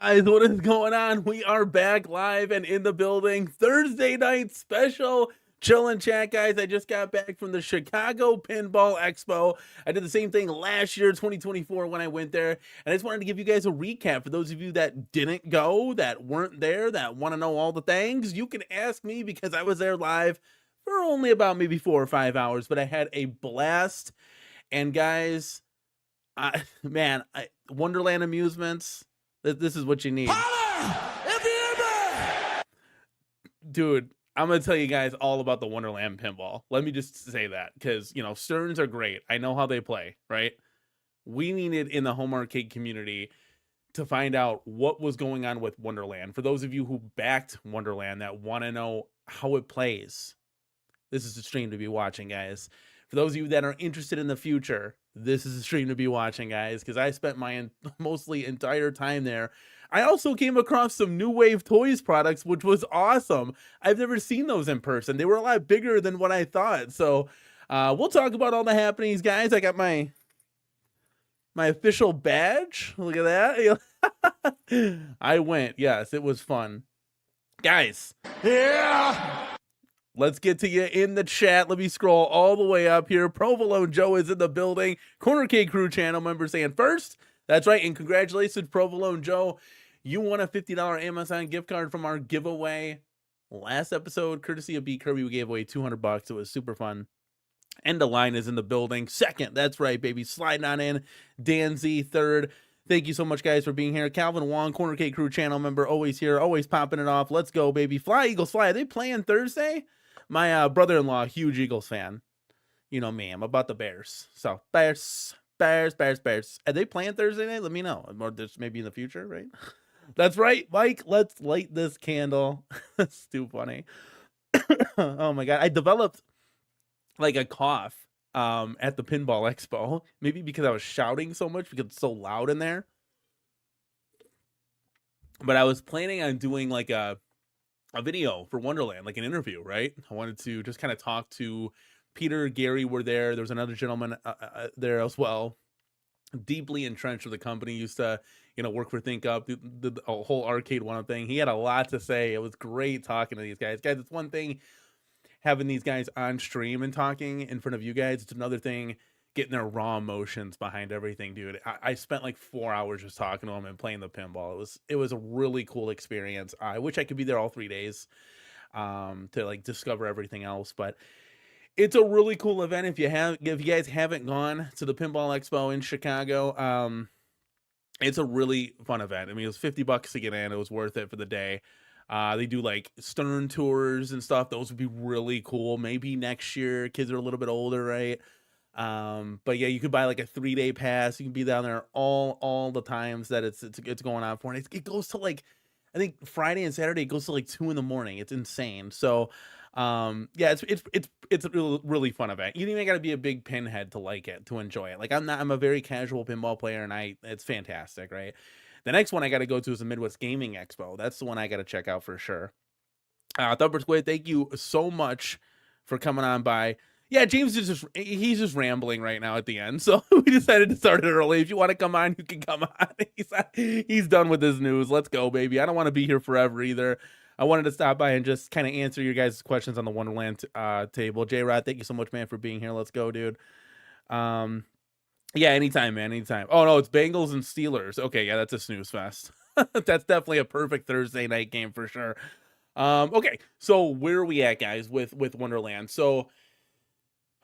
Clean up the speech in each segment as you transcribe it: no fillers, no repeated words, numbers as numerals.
Guys, what is going on? We are back live and in the building. Thursday night special. Chill and chat, guys. I just got back from the Chicago Pinball Expo. I did the same thing last year, 2024, when I went there. And I just wanted to give you guys a recap. For those of you that didn't go, that weren't there, that want to know all the things, you can ask me because I was there live for only about maybe 4 or 5 hours. But I had a blast. And guys, Wonderland Amusements, this is what you need. Dude, I'm going to tell you guys all about the Wonderland Pinball. Let me just say that because, Stearns are great. I know how they play, right? We needed in the home arcade community to find out what was going on with Wonderland. For those of you who backed Wonderland that want to know how it plays, this is the stream to be watching, guys. For those of you that are interested in the future, this is a stream to be watching, guys, because I spent my mostly entire time there. I also came across some New Wave Toys products, which was awesome. I've never seen those in person. They were a lot bigger than what I thought. So we'll talk about all the happenings, guys. I got my official badge. Look at that. I went. Yes, it was fun. Guys. Yeah. Let's get to you in the chat. Let me scroll all the way up here. Provolone Joe is in the building. CornerCade Crew channel member saying first. That's right. And congratulations, Provolone Joe. You won a $50 Amazon gift card from our giveaway last episode. Courtesy of B Kirby, we gave away $200. It was super fun. End of line is in the building. Second. That's right, baby. Sliding on in. Dan Z, third. Thank you so much, guys, for being here. Calvin Wong, CornerCade Crew channel member, always here, always popping it off. Let's go, baby. Fly, Eagles, fly. Are they playing Thursday? My brother-in-law, huge Eagles fan. You know me, I'm about the Bears. So, Bears. Are they playing Thursday night? Let me know. Or just maybe in the future, right? That's right, Mike. Let's light this candle. That's too funny. Oh, my God. I developed, like, a cough at the Pinball Expo. Maybe because I was shouting so much because it's so loud in there. But I was planning on doing, like, a video for Wonderland, like an interview, right? I wanted to just kind of talk to Peter, Gary were there. There was another gentleman there as well, deeply entrenched with the company, used to, work for Think Up, the whole arcade one thing. He had a lot to say. It was great talking to these guys. Guys, it's one thing having these guys on stream and talking in front of you guys. It's another thing getting their raw emotions behind everything, dude. I spent like 4 hours just talking to them and playing the pinball. It was a really cool experience. I wish I could be there all 3 days to like discover everything else, but it's a really cool event. If you guys haven't gone to the Pinball Expo in Chicago, it's a really fun event. I mean, it was $50 to get in. It was worth it for the day. They do like Stern tours and stuff. Those would be really cool. Maybe next year, kids are a little bit older, right? But yeah, you could buy like a 3-day pass. You can be down there all the times that it's going on for. And it goes to like, I think Friday and Saturday, it goes to like 2 a.m. It's insane. So, yeah, it's a really fun event. You don't even got to be a big pinhead to like it, to enjoy it. Like I'm a very casual pinball player and it's fantastic, right? The next one I got to go to is the Midwest Gaming Expo. That's the one I got to check out for sure. Thumper Squid, thank you so much for coming on by. Yeah, James is he's just rambling right now at the end, so we decided to start it early. If you want to come on, you can come on. He's done with his news. Let's go, baby. I don't want to be here forever either. I wanted to stop by and just kind of answer your guys' questions on the Wonderland table. J-Rod, thank you so much, man, for being here. Let's go, dude. Yeah, anytime, man, anytime. Oh, no, it's Bengals and Steelers. Okay, yeah, that's a snooze fest. That's definitely a perfect Thursday night game for sure. Okay, so where are we at, guys, with Wonderland? So,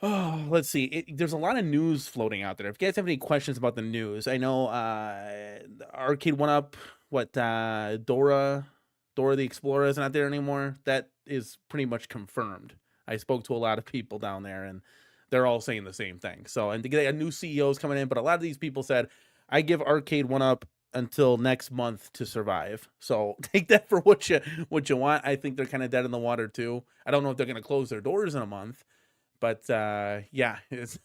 let's see. There's a lot of news floating out there. If you guys have any questions about the news, I know Arcade 1-Up, Dora the Explorer is not there anymore. That is pretty much confirmed. I spoke to a lot of people down there, and they're all saying the same thing. So, and they got new CEOs coming in, but a lot of these people said, I give Arcade 1-Up until next month to survive. So take that for what you want. I think they're kind of dead in the water too. I don't know if they're going to close their doors in a month, but yeah, it's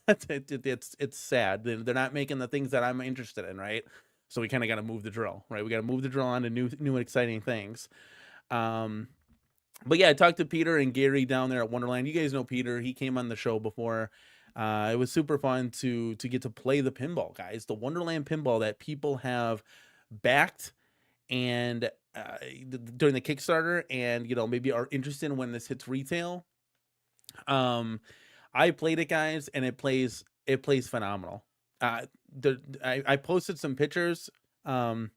sad. They're not making the things that I'm interested in, right? So we kind of got to move the drill, right? We got to move the drill on to new and exciting things. But yeah, I talked to Peter and Gary down there at Wonderland. You guys know Peter. He came on the show before. It was super fun to get to play the pinball, guys. The Wonderland pinball that people have backed and during the Kickstarter, and maybe are interested in when this hits retail. Um, I played it, guys, and it plays phenomenal. I posted some pictures um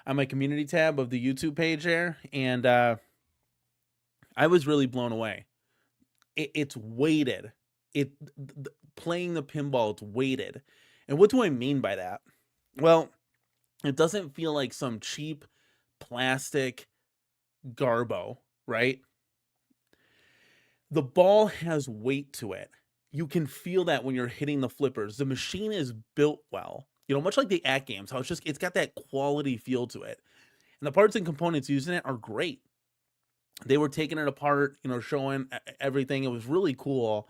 on my community tab of the YouTube page there, and I was really blown away. It's weighted. Playing the pinball, it's weighted. And what do I mean by that? Well, it doesn't feel like some cheap plastic garbo, right? The ball has weight to it. You can feel that when you're hitting the flippers. The machine is built well. Much like the At games, how it's got that quality feel to it. And the parts and components using it are great. They were taking it apart, showing everything. It was really cool.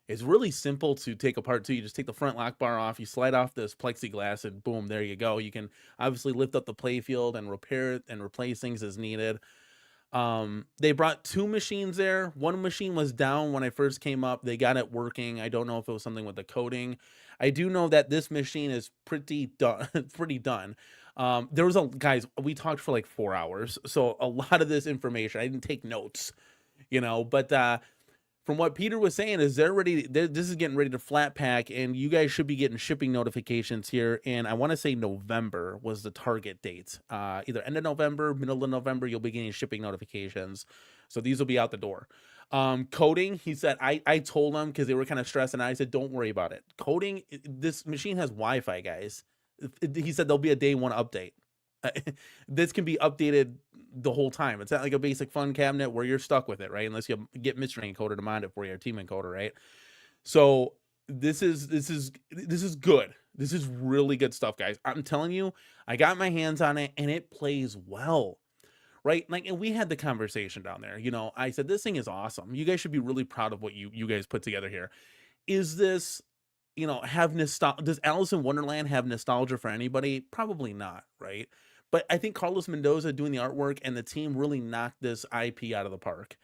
It's really simple to take apart too. You just take the front lock bar off, you slide off this plexiglass, and boom, there you go. You can obviously lift up the play field and repair it and replace things as needed. They brought 2 machines there. One machine was down when I first came up. They got it working. I don't know if it was something with the coding. I do know that this machine is pretty done. Pretty done. There was guys, we talked for like 4 hours, so a lot of this information I didn't take notes, but from what Peter was saying is this is getting ready to flat pack, and you guys should be getting shipping notifications here. And I want to say November was the target date. Either end of November, middle of November, you'll be getting shipping notifications. So these will be out the door. Coding, he said, I told them, because they were kind of stressed, and I said, don't worry about it. Coding, this machine has Wi-Fi, guys. He said there'll be a day 1 update. This can be updated the whole time. It's not like a basic fun cabinet where you're stuck with it, right? Unless you get mystery encoder to mod it for you, or team encoder, right? So this is good. This is really good stuff, guys. I'm telling you, I got my hands on it and it plays well, right? Like, and we had the conversation down there. I said this thing is awesome. You guys should be really proud of what you guys put together here. Is this have nostalgia? Does Alice in Wonderland have nostalgia for anybody? Probably not, right? But I think Carlos Mendoza doing the artwork and the team really knocked this IP out of the park.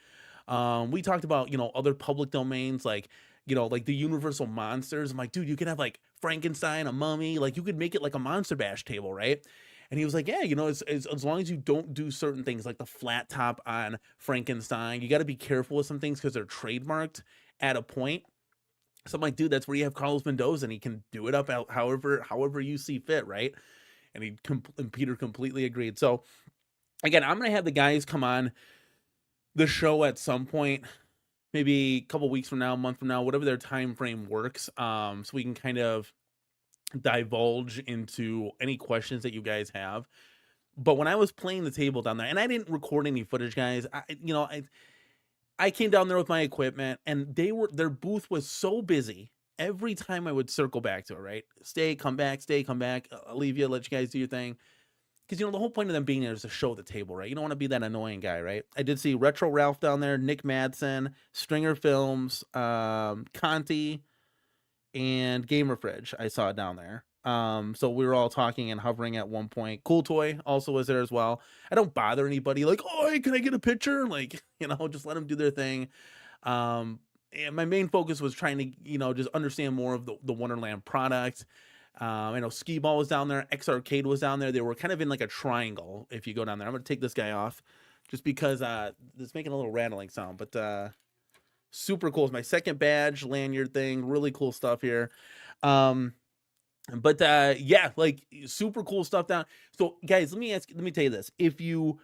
We talked about, other public domains, like, like the Universal Monsters. I'm like, dude, you could have like Frankenstein, a mummy, like you could make it like a Monster Bash table, right? And he was like, yeah, as long as you don't do certain things like the flat top on Frankenstein, you got to be careful with some things because they're trademarked at a point. So I'm like, dude, that's where you have Carlos Mendoza, and he can do it up however you see fit, right? And Peter completely agreed. So again, I'm gonna have the guys come on the show at some point, maybe a couple weeks from now, a month from now, whatever their time frame works, so we can kind of divulge into any questions that you guys have. But when I was playing the table down there, and I didn't record any footage, guys, I came down there with my equipment, and their booth was so busy. Every time I would circle back to it, right? Stay, come back. I'll leave you, let you guys do your thing. Because, the whole point of them being there is to show the table, right? You don't want to be that annoying guy, right? I did see Retro Ralph down there, Nick Madsen, Stringer Films, Conti, and Gamer Fridge I saw down there. So we were all talking and hovering at one point. Cool Toy also was there as well. I don't bother anybody like, oh, hey, can I get a picture? Like, just let them do their thing. And my main focus was trying to, just understand more of the Wonderland product. I know Skee Ball was down there. X-Arcade was down there. They were kind of in like a triangle if you go down there. I'm going to take this guy off just because it's making a little rattling sound. But super cool. It's my second badge lanyard thing. Really cool stuff here. But yeah, like super cool stuff down. So guys, let me tell you this. If you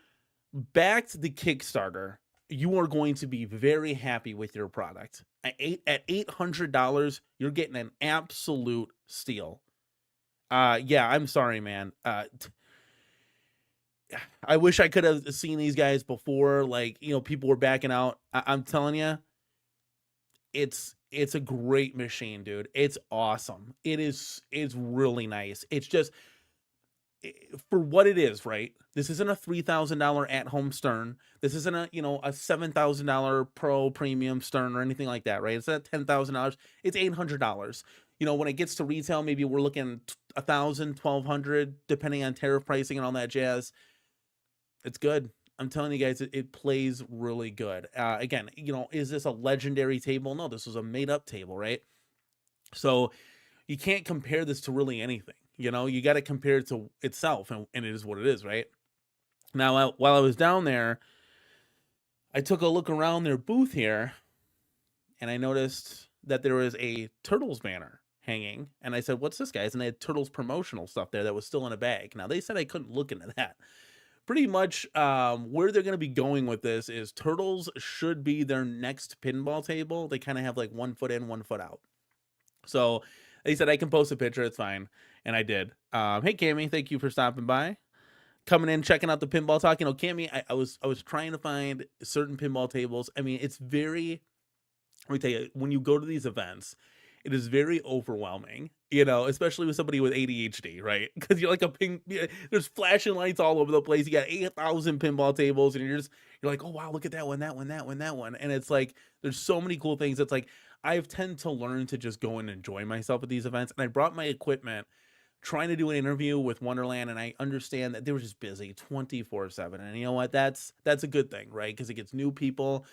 backed the Kickstarter, you are going to be very happy with your product. At $800, you're getting an absolute steal. Yeah, I'm sorry, man. I wish I could have seen these guys before, like, people were backing out. I'm telling you, it's a great machine, dude. It's awesome. It's really nice. It's just for what it is, right? This isn't a $3,000 at-home Stern. This isn't a $7,000 Pro Premium Stern or anything like that, right? It's not $10,000. It's $800. When it gets to retail, maybe we're looking $1,000, $1,200, depending on tariff pricing and all that jazz. It's good. I'm telling you guys, it plays really good. Again, is this a legendary table? No, this was a made-up table, right? So you can't compare this to really anything. You know, you got to compare it to itself, and it is what it is, right? Now, while I was down there, I took a look around their booth here, and I noticed that there was a Turtles banner hanging. And I said, "What's this, guys?" And they had Turtles promotional stuff there that was still in a bag. Now, they said I couldn't look into that. Pretty much where they're going to be going with this is Turtles should be their next pinball table. They kind of have like 1 foot in, 1 foot out. So they said I can post a picture. It's fine. And I did. Hey, Cammy, thank you for stopping by. Coming in, checking out the pinball talk. You know, Cammy, I was trying to find certain pinball tables. I mean, it's very, let me tell you, when you go to these events, it is very overwhelming, you know, especially with somebody with ADHD, right? Because you're like there's flashing lights all over the place. You got 8,000 pinball tables, and you're like, oh wow, look at that one, that one, that one, that one. And it's like, there's so many cool things. It's like, I've tend to learn to just go and enjoy myself at these events. And I brought my equipment trying to do an interview with Wonderland, and I understand that they were just busy 24/7. And you know what? That's a good thing, right? Because it gets new people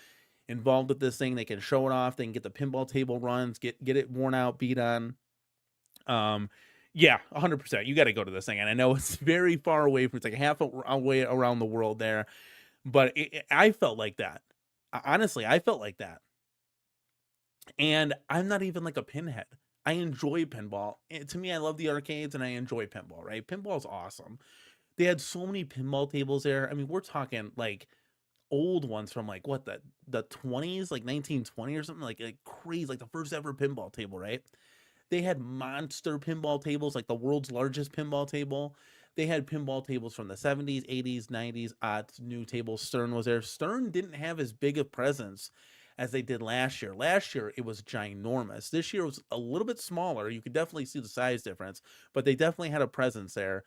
involved with this thing. They can show it off. They can get the pinball table runs, get it worn out, beat on. Yeah, 100%. You got to go to this thing, and I know it's very far away from. It's like half a way around the world there, but I felt like that. Honestly, I felt like that, and I'm not even like a pinhead. I enjoy pinball. To me, I love the arcades, and I enjoy pinball. Right? Pinball's awesome. They had so many pinball tables there. I mean, we're talking like old ones from like what the 20s, like 1920 or something, like crazy, like the first ever pinball table, right? They had monster pinball tables, like the world's largest pinball table. They had pinball tables from the 70s, 80s, 90s, odds, new tables. Stern was there. Stern didn't have as big a presence as they did last year. Last year, it was ginormous. This year, it was a little bit smaller. You could definitely see the size difference, but they definitely had a presence there.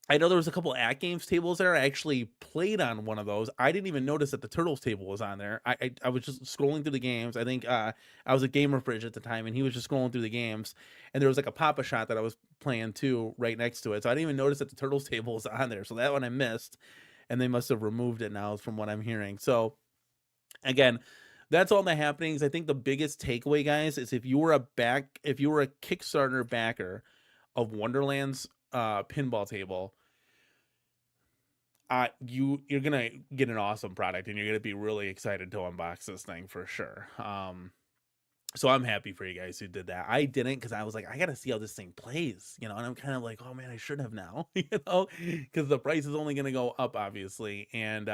I know there was a couple At Games tables there. I actually played on one of those. I didn't even notice that the Turtles table was on there. I was just scrolling through the games. I think I was at Gamer Fridge at the time, and he was just scrolling through the games. And there was like a Papa Shot that I was playing too right next to it. So I didn't even notice that the Turtles table was on there. So that one I missed, and they must have removed it now from what I'm hearing. So again, that's all the happenings. I think the biggest takeaway, guys, is if you were a Kickstarter backer of Wonderland's pinball table, you're gonna get an awesome product, and you're gonna be really excited to unbox this thing for sure. So I'm happy for you guys who did that. I didn't, because I was like, I gotta see how this thing plays, you know. And I'm kind of like, oh man, I should have now, you know, because the price is only gonna go up, obviously. And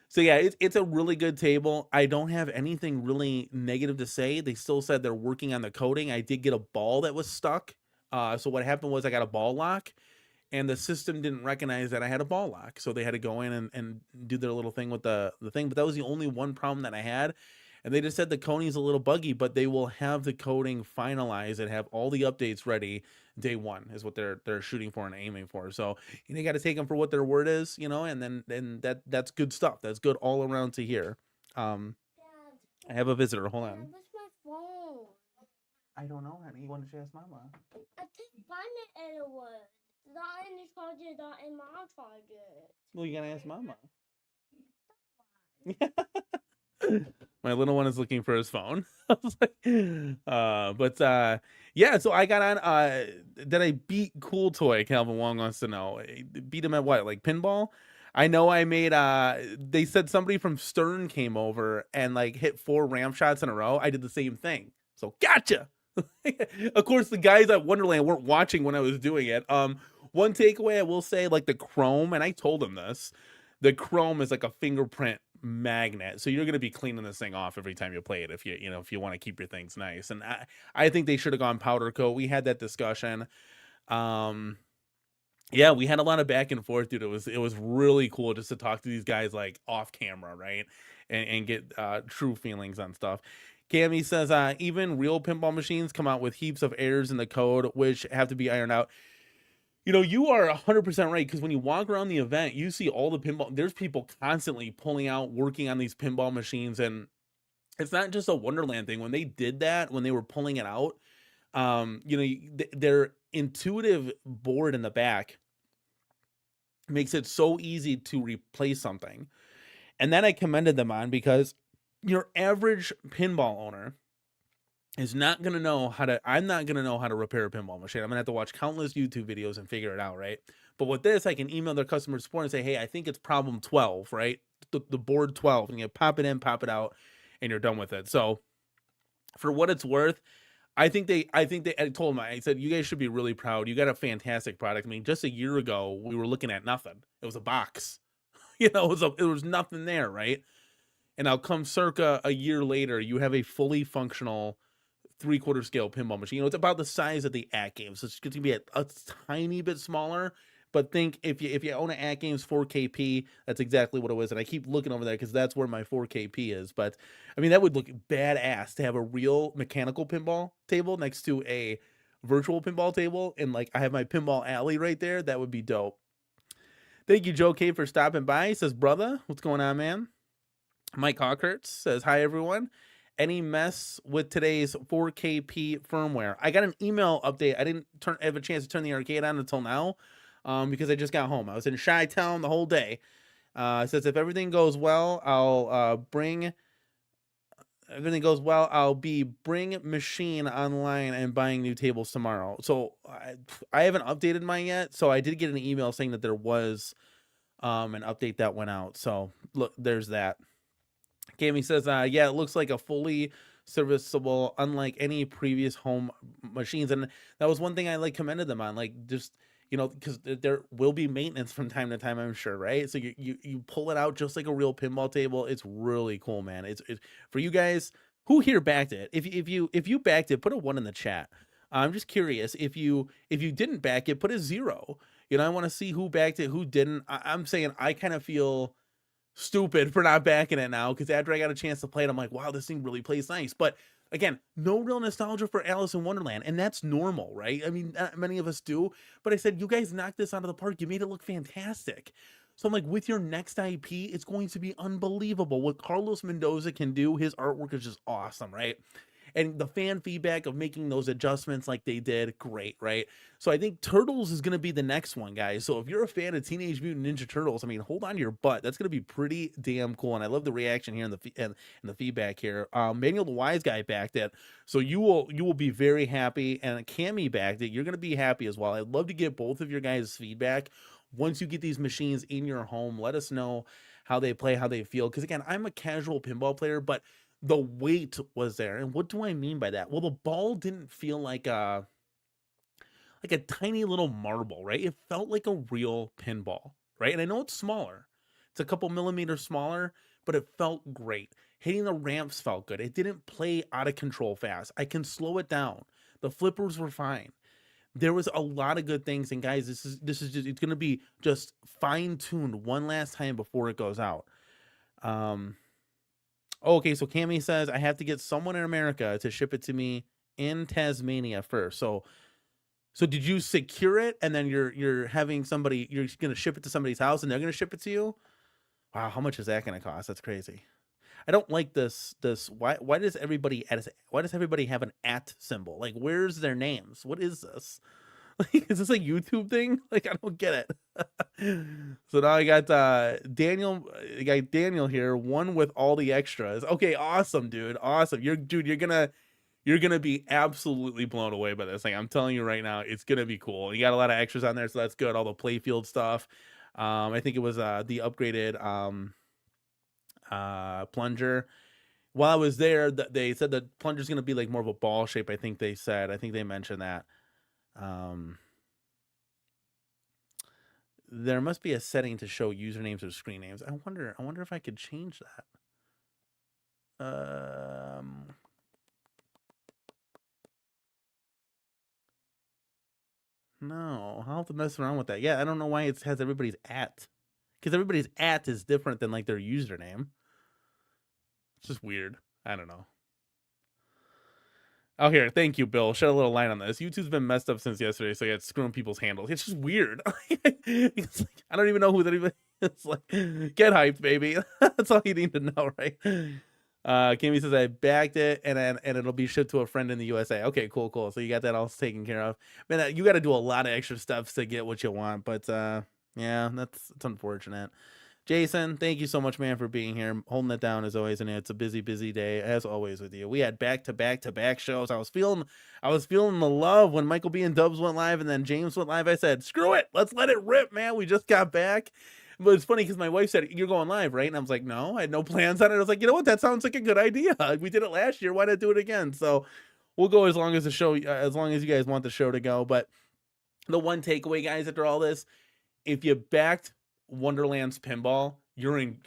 so yeah, it's a really good table. I don't have anything really negative to say. They still said they're working on the coding. I did get a ball that was stuck. So what happened was I got a ball lock, and the system didn't recognize that I had a ball lock. So they had to go in and do their little thing with the thing. But that was the only one problem that I had. And they just said the coding's a little buggy, but they will have the coding finalized and have all the updates ready day one, is what they're shooting for and aiming for. So you got to take them for what their word is, you know, and then that's good stuff. That's good all around to hear. Dad, I have a visitor. Hold Dad, on. where's my phone? I don't know, honey. You want to ask Mama? I can't find it anywhere. Not in the charger, not in my charger. Well, you gotta ask Mama. My little one is looking for his phone. I was like, yeah. So I got on. Did I beat Cool Toy? Calvin Wong wants to know. Beat him at what? Like pinball? I know I made. They said somebody from Stern came over and like hit 4 ramp shots in a row. I did the same thing. So gotcha. Of course, the guys at Wonderland weren't watching when I was doing it. One takeaway I will say, like the chrome, and I told him this, the chrome is like a fingerprint magnet, so you're going to be cleaning this thing off every time you play it if you want to keep your things nice. And I think they should have gone powder coat. We had that discussion. Yeah, we had a lot of back and forth, dude. It was really cool just to talk to these guys like off camera, right? And get true feelings on stuff. Cammy says, even real pinball machines come out with heaps of errors in the code, which have to be ironed out. You know, you are 100% right, because when you walk around the event, you see all the pinball. There's people constantly pulling out, working on these pinball machines, and it's not just a Wonderland thing. When they did that, when they were pulling it out, you know, their intuitive board in the back makes it so easy to replace something. And that I commended them on, because your average pinball owner is not gonna know how to. I'm not gonna know how to repair a pinball machine. I'm gonna have to watch countless YouTube videos and figure it out, right? But with this, I can email their customer support and say, hey, I think it's problem 12, right? The board 12, and you pop it in, pop it out, and you're done with it. So for what it's worth, I told them, I said, you guys should be really proud. You got a fantastic product. I mean, just a year ago, we were looking at nothing. It was a box, it was nothing there, right? And I'll come circa a year later, you have a fully functional 3/4 scale pinball machine. It's about the size of the At Games. So it's going to be a tiny bit smaller. But think if you own an At Games 4KP, that's exactly what it was. And I keep looking over there because that's where my 4KP is. But I mean, that would look badass to have a real mechanical pinball table next to a virtual pinball table. And like I have my pinball alley right there. That would be dope. Thank you, Joe K, for stopping by. He says, brother, what's going on, man? Mike Hawkert says, hi, everyone. Any mess with today's 4KP firmware? I got an email update. I didn't have a chance to turn the arcade on until now because I just got home. I was in Chi-Town the whole day. It says, if everything goes well, I'll bring machine online and buying new tables tomorrow. So I haven't updated mine yet. So I did get an email saying that there was an update that went out. So look, there's that. Gaming says, yeah, it looks like a fully serviceable, unlike any previous home machines. And that was one thing I commended them on, just, because there will be maintenance from time to time, I'm sure, right? So you pull it out just like a real pinball table. It's really cool, man. It's for you guys who here backed it. If you backed it, put a 1 in the chat. I'm just curious if you didn't back it, put a 0. I want to see who backed it, who didn't. I'm saying I kind of feel stupid for not backing it now, because after I got a chance to play it, I'm like, wow, this thing really plays nice. But again, no real nostalgia for Alice in Wonderland, and that's normal, right? I mean, not many of us do, but I said, you guys knocked this out of the park. You made it look fantastic. So I'm like, with your next IP, it's going to be unbelievable. What Carlos Mendoza can do, his artwork is just awesome, right? And the fan feedback of making those adjustments like they did, great, right? So I think Turtles is going to be the next one, guys. So if you're a fan of Teenage Mutant Ninja Turtles, I mean, hold on to your butt. That's going to be pretty damn cool. And I love the reaction here and the feedback here. Manuel the Wise Guy backed it, so you will be very happy. And Cammy backed it. You're going to be happy as well. I'd love to get both of your guys' feedback once you get these machines in your home. Let us know how they play, how they feel. Because again, I'm a casual pinball player, but the weight was there. And what do I mean by that? Well, the ball didn't feel like a tiny little marble, right? It felt like a real pinball, right? And I know it's smaller. It's a couple millimeters smaller, but it felt great. Hitting the ramps felt good. It didn't play out of control fast. I can slow it down. The flippers were fine. There was a lot of good things. And guys, this is just, it's going to be just fine-tuned one last time before it goes out. Okay, so Cammy says, I have to get someone in America to ship it to me in Tasmania first. So did you secure it, and then you're having somebody, you're going to ship it to somebody's house and they're going to ship it to you? Wow, how much is that going to cost? That's crazy. I don't like this why does everybody have an at symbol? Like, where's their names? What is this? Like, is this a YouTube thing? Like, I don't get it. So now I got Daniel here, one with all the extras. Okay, awesome, dude. Awesome. You're gonna be absolutely blown away by this thing. I'm telling you right now, it's gonna be cool. You got a lot of extras on there, so that's good. All the playfield stuff. I think it was the upgraded plunger. While I was there, they said the plunger's gonna be like more of a ball shape. I think they mentioned that. There must be a setting to show usernames or screen names. I wonder if I could change that. No, I'll have to mess around with that. Yeah, I don't know why it has everybody's at, because everybody's at is different than like their username. It's just weird. I don't know. Oh, here, thank you, Bill. Shed a little light on this. YouTube's been messed up since yesterday, so yeah, it's screwing people's handles. It's just weird. It's like, I don't even know who that even. It's like, get hyped, baby. That's all you need to know, right? Kimmy says, I backed it, and it'll be shipped to a friend in the USA. Okay, cool. So you got that all taken care of. Man, you got to do a lot of extra steps to get what you want, but yeah, it's unfortunate. Jason, thank you so much, man, for being here, holding it down as always. And it's a busy, busy day as always with you. We had back-to-back shows. I was feeling the love when Michael B and Dubs went live, and then James went live. I said, screw it, let's let it rip, man. We just got back. But it's funny because my wife said, you're going live, right? And I was like, no, I had no plans on it. I was like, you know what? That sounds like a good idea. We did it last year. Why not do it again? So we'll go as long as the show, as long as you guys want the show to go. But the one takeaway, guys, after all this, if you backed Wonderland's Pinball, you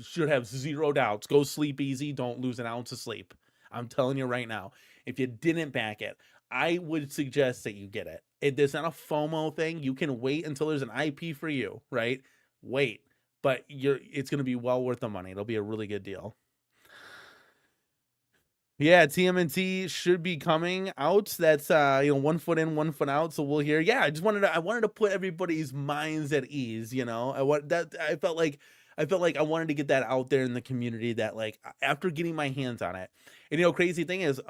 should have zero doubts. Go sleep easy. Don't lose an ounce of sleep. I'm telling you right now. If you didn't back it, I would suggest that you get it. It's not a FOMO thing. You can wait until there's an IP for you, right? Wait, but it's going to be well worth the money. It'll be a really good deal. Yeah, TMNT should be coming out. That's 1 foot in, 1 foot out. So we'll hear. Yeah, I wanted to put everybody's minds at ease. I felt like I wanted to get that out there in the community, that like after getting my hands on it. And crazy thing is,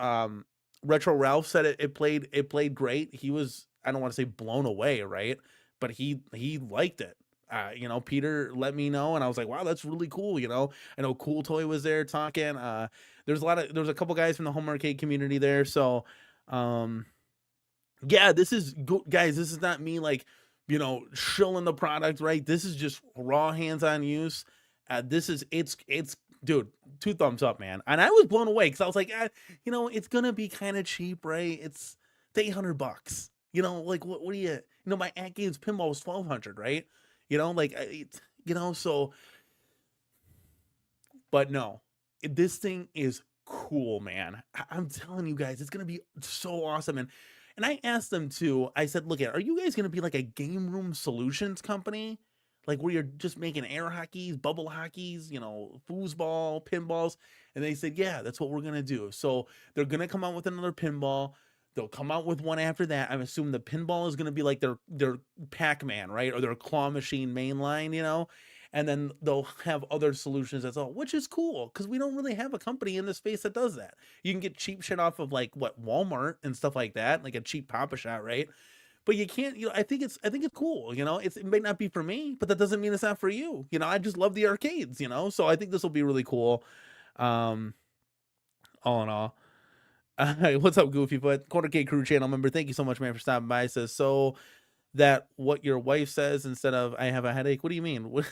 Retro Ralph said it played great. He was, I don't want to say blown away, right? But he liked it. Peter let me know, and I was like, wow, that's really cool. I know Cool Toy was there talking. There's a couple guys from the home arcade community there. So, yeah, this is good, guys. This is not me like, shilling the product, right? This is just raw hands-on use. It's dude, 2 thumbs up, man. And I was blown away because I was like, it's gonna be kind of cheap, right? It's $800. Like what do you, my At Games Pinball was $1,200, right? So, but no, this thing is cool, man. I'm telling you guys, it's going to be so awesome. And I asked them too, I said, look, are you guys going to be like a game room solutions company? Like where you're just making air hockeys, bubble hockeys, foosball, pinballs. And they said, yeah, that's what we're going to do. So they're going to come out with another pinball. They'll come out with one after that. I'm assuming the pinball is going to be like their Pac-Man, right? Or their claw machine mainline, and then they'll have other solutions as well, which is cool because we don't really have a company in this space that does that. You can get cheap shit off of like Walmart and stuff like that, like a cheap Pop-A-Shot, right? But you can't, I think it's cool, it may not be for me, but that doesn't mean it's not for you. I just love the arcades, so I think this will be really cool. All in all. What's up, Goofy Foot? CornerCade Crew channel member. Thank you so much, man, for stopping by. It says, so that what your wife says instead of I have a headache. What do you mean?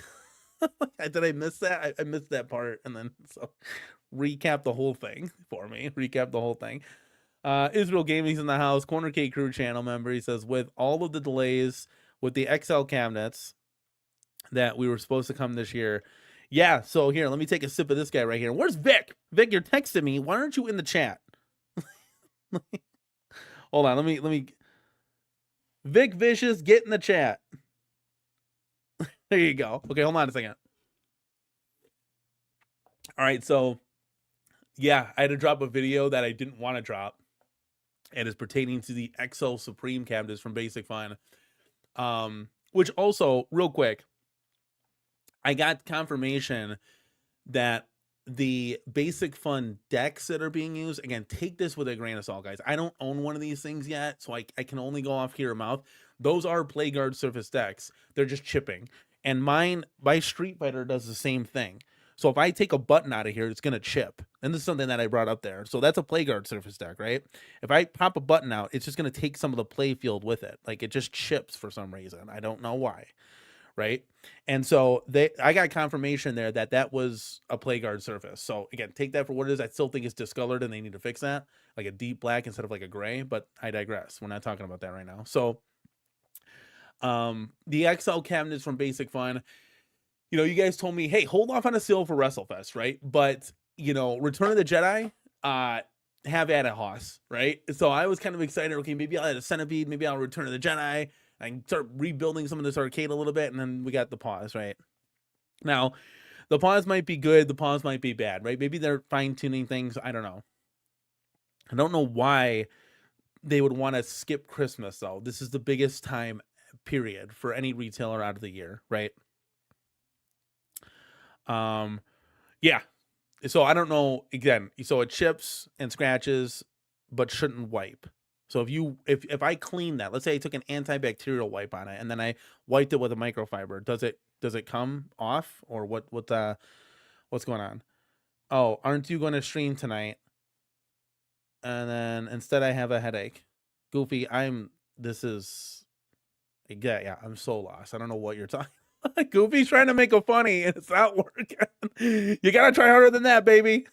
Did I miss that? I missed that part. And then so recap the whole thing for me. Recap the whole thing. Israel Gaming's in the house. CornerCade Crew channel member. He says, with all of the delays with the XL cabinets that we were supposed to come this year. Yeah, so here, let me take a sip of this guy right here. Where's Vic? Vic, you're texting me. Why aren't you in the chat? Hold on, let me Vic Vicious, get in the chat. There you go. Okay, hold on a second. All right, so yeah, I had to drop a video that I didn't want to drop, and it's pertaining to the XL Supreme cabinets from Basic Fun. Which also, real quick, I got confirmation that the Basic Fun decks that are being used, again, take this with a grain of salt, guys. I don't own one of these things yet, so I can only go off here mouth. Those are PlayGuard surface decks. They're just chipping. And my Street Fighter does the same thing. So if I take a button out of here, it's going to chip. And this is something that I brought up there. So that's a PlayGuard surface deck, right? If I pop a button out, it's just going to take some of the play field with it. Like it just chips for some reason. I don't know why. Right. And so I got confirmation there that was a PlayGuard surface. So again, take that for what it is. I still think it's discolored and they need to fix that, like a deep black instead of like a gray, but I digress. We're not talking about that right now. So the XL cabinets from Basic Fun, you guys told me, hey, hold off on a sale for WrestleFest, right? But Return of the Jedi, have at it, Hoss, right? So I was kind of excited. Okay, maybe I'll add a Centipede, maybe I'll Return of the Jedi. I can start rebuilding some of this arcade a little bit, and then we got the pause, right? Now, the pause might be good, the pause might be bad, right? Maybe they're fine-tuning things. I don't know. I don't know why they would want to skip Christmas, though. This is the biggest time period for any retailer out of the year, right? Yeah. So I don't know, again, so it chips and scratches, but shouldn't wipe. So if I clean that, let's say I took an antibacterial wipe on it and then I wiped it with a microfiber, does it does it come off or what's going on? Oh, aren't you going to stream tonight? And then instead I have a headache. Goofy, this is yeah, I'm so lost. I don't know what you're talking. Goofy's trying to make a funny and it's not working. You gotta try harder than that, baby.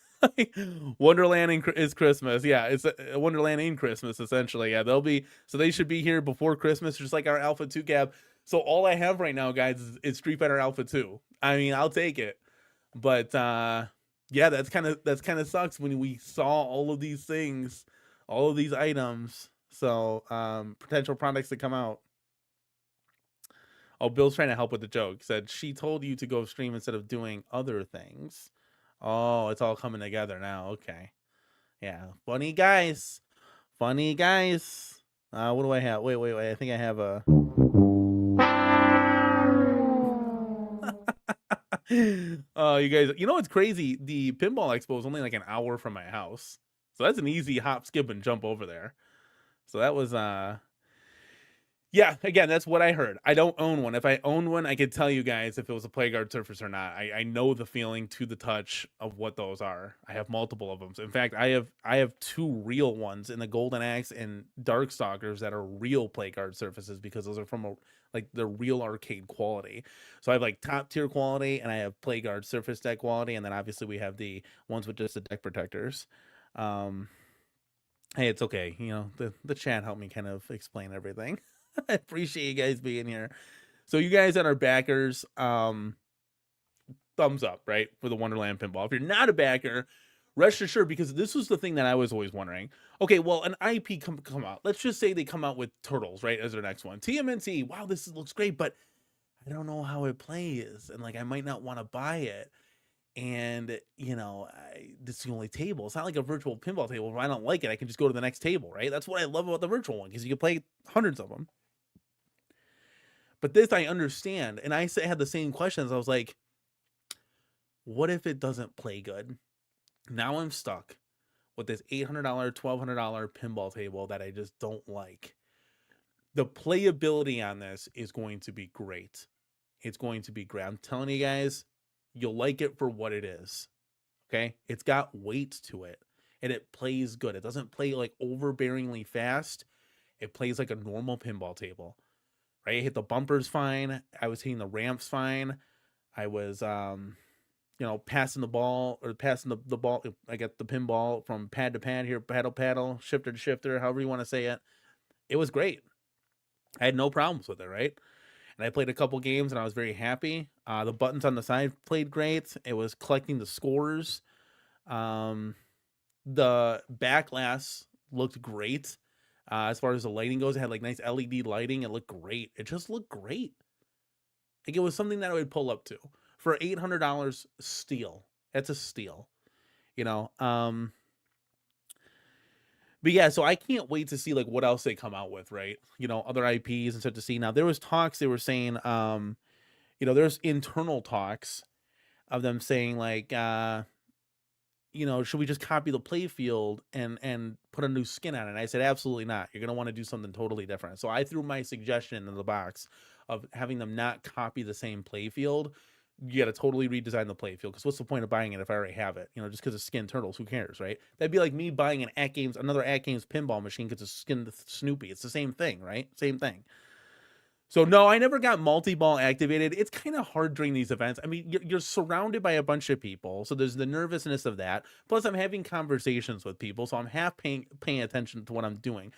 Wonderland is Christmas. Yeah, it's a Wonderland in Christmas, essentially. Yeah, they should be here before Christmas, just like our Alpha 2 cab. So all I have right now, guys, is Street Fighter Alpha 2. I mean, I'll take it. But yeah, that's kind of sucks when we saw all of these things, all of these items. So potential products to come out. Oh, Bill's trying to help with the joke. He said she told you to go stream instead of doing other things. Oh, it's all coming together now. Okay. Yeah. Funny guys. Funny guys. What do I have? Wait. I think I have a oh, you guys, you know what's crazy? The Pinball Expo is only like an hour from my house. So that's an easy hop, skip, and jump over there. So that was yeah, again, that's what I heard. I don't own one. If I owned one, I could tell you guys if it was a PlayGuard surface or not. I know the feeling to the touch of what those are. I have multiple of them. So in fact, I have 2 real ones in the Golden Axe and Darkstalkers that are real PlayGuard surfaces because those are from the real arcade quality. So I have like top tier quality and I have PlayGuard surface deck quality, and then obviously we have the ones with just the deck protectors. Hey, it's okay. You know, the chat helped me kind of explain everything. I appreciate you guys being here. So you guys that are backers, thumbs up, right, for the Wonderland Pinball. If you're not a backer, rest assured, because this was the thing that I was always wondering. Okay, well, an IP come out. Let's just say they come out with Turtles, right, as their next one. TMNT, wow, looks great, but I don't know how it plays, and like I might not want to buy it. And you know, this is the only table. It's not like a virtual pinball table. If I don't like it, I can just go to the next table, right? That's what I love about the virtual one, because you can play hundreds of them. But this I understand, and I had the same questions. I was like, what if it doesn't play good? Now I'm stuck with this $800, $1,200 pinball table that I just don't like. The playability on this is going to be great. It's going to be great. I'm telling you guys, you'll like it for what it is. Okay? It's got weight to it, and it plays good. It doesn't play like overbearingly fast. It plays like a normal pinball table. Right? I hit the bumpers fine. I was hitting the ramps fine. I was, you know, passing the ball, the ball. I got the pinball from pad to pad here, paddle, shifter to shifter, however you want to say it. It was great. I had no problems with it, right? And I played a couple games and I was very happy. The buttons on the side played great. It was collecting the scores. The back glass looked great. As far as the lighting goes, it had like nice LED lighting. It looked great. It just looked great. Like it was something that I would pull up to for $800. Steal. That's a steal. You know. But yeah, so I can't wait to see like what else they come out with, right? You know, other IPs and stuff to see. Now there was talks. They were saying, you know, there's internal talks of them saying like, you know, should we just copy the play field and put a new skin on it? And I said, absolutely not. You're going to want to do something totally different. So I threw my suggestion in the box of having them not copy the same play field. You got to totally redesign the play field, because what's the point of buying it if I already have it? You know, just because it's skin Turtles, who cares, right? That'd be like me buying another At Games pinball machine because it's skinned Snoopy. It's the same thing, right? Same thing. So no, I never got multi-ball activated. It's kind of hard during these events. I mean, you're surrounded by a bunch of people, so there's the nervousness of that. Plus, I'm having conversations with people, so I'm half paying attention to what I'm doing.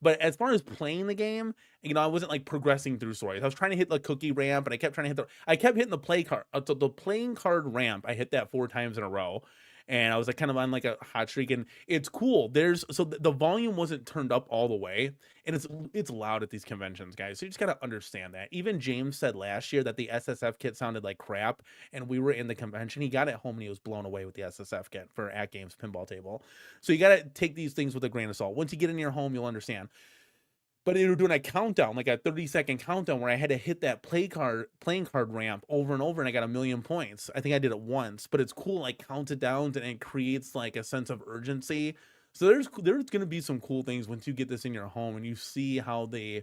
But as far as playing the game, you know, I wasn't like progressing through stories. I was trying to hit the cookie ramp, and I kept trying to hitting the the playing card ramp. I hit that 4 times in a row. And I was like kind of on like a hot streak, and it's cool. The volume wasn't turned up all the way, and it's loud at these conventions, guys. So you just gotta understand that. Even James said last year that the SSF kit sounded like crap, and we were in the convention. He got it home and he was blown away with the SSF kit for At Games pinball table. So you gotta take these things with a grain of salt. Once you get in your home, you'll understand. But they were doing a countdown, like a 30-second countdown, where I had to hit that playing card ramp over and over, and I got 1,000,000 points. I think I did it once, but it's cool. Like count it down, and it creates like a sense of urgency. So there's going to be some cool things once you get this in your home and you see how the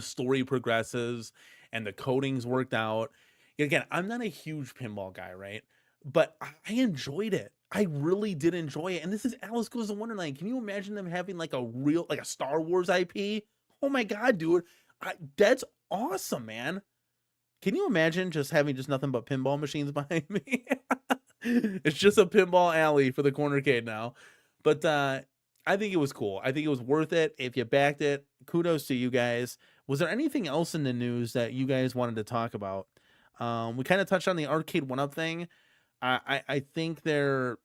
story progresses and the coding's worked out. again, I'm not a huge pinball guy, right? But I enjoyed it. I really did enjoy it. And this is Alice Goes to Wonderland. Can you imagine them having like a real, like a Star Wars IP? Oh my God, dude. That's awesome, man. Can you imagine just having just nothing but pinball machines behind me? It's just a pinball alley for the CornerCade now. But I think it was cool. I think it was worth it. If you backed it, kudos to you guys. Was there anything else in the news that you guys wanted to talk about? We kind of touched on the arcade one-up thing. I think they're,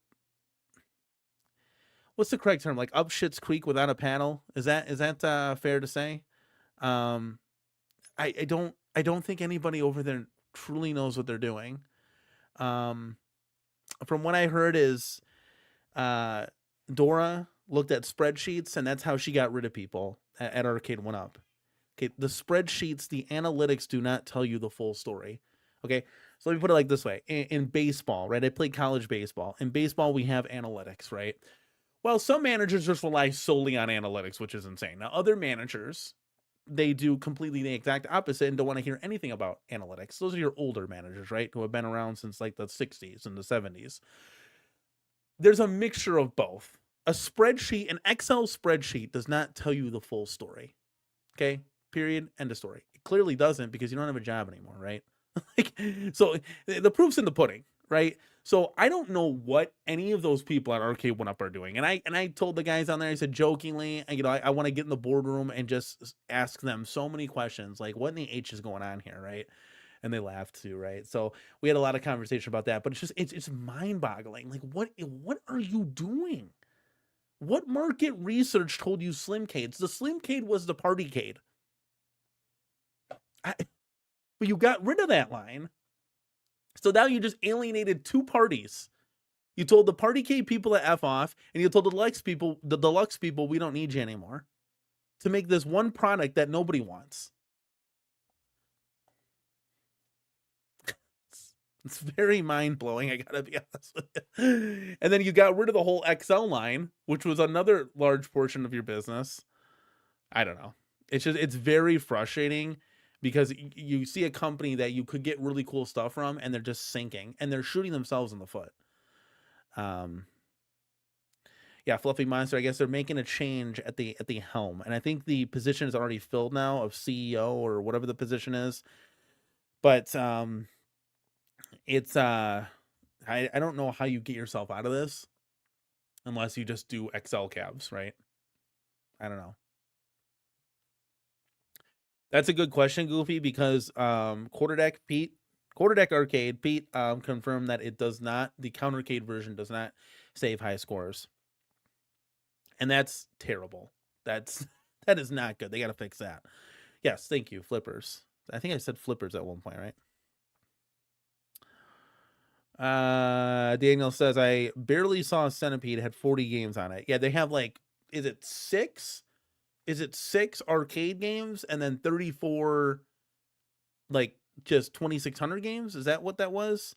what's the correct term? Like up shit's creek without a paddle. Is that fair to say? I don't think anybody over there truly knows what they're doing. From what I heard is Dora looked at spreadsheets, and that's how she got rid of people at Arcade One Up. Okay, the spreadsheets, the analytics do not tell you the full story. Okay, so let me put it like this way. In baseball, right? I played college baseball. In baseball, we have analytics, right? Well, some managers just rely solely on analytics, which is insane. Now, other managers, they do completely the exact opposite and don't want to hear anything about analytics. Those are your older managers, right? Who have been around since like the 60s and the 70s. There's a mixture of both. A spreadsheet, an Excel spreadsheet does not tell you the full story. Okay? Period. End of story. It clearly doesn't because you don't have a job anymore, right? So the proof's in the pudding, right? So I don't know what any of those people at Arcade One Up are doing. And I told the guys on there, I said jokingly, I want to get in the boardroom and just ask them so many questions, like what in the H is going on here, right? And they laughed too, right? So we had a lot of conversation about that, but it's mind-boggling. Like what are you doing? What market research told you Slimcades? The Slimcade was the Partycade. But you got rid of that line. So now you just alienated two parties. You told the Partycade people to F off, and you told the deluxe people, we don't need you anymore. To make this one product that nobody wants. It's very mind-blowing, I gotta be honest with you. And then you got rid of the whole XL line, which was another large portion of your business. I don't know. It's very frustrating because you see a company that you could get really cool stuff from, and they're just sinking, and they're shooting themselves in the foot. Yeah, Fluffy Monster, I guess they're making a change at the helm, and I think the position is already filled now of CEO or whatever the position is. But it's I don't know how you get yourself out of this unless you just do XL cabs, right? I don't know. That's a good question, Goofy, because Quarterdeck Arcade Pete confirmed that it does not, the countercade version does not save high scores. And that's terrible. That is not good. They got to fix that. Yes, thank you, Flippers. I think I said Flippers at one point, right? Daniel says, I barely saw Centipede, had 40 games on it. Yeah, they have like, is it 6 arcade games and then 34 like just 2600 games? Is that what that was?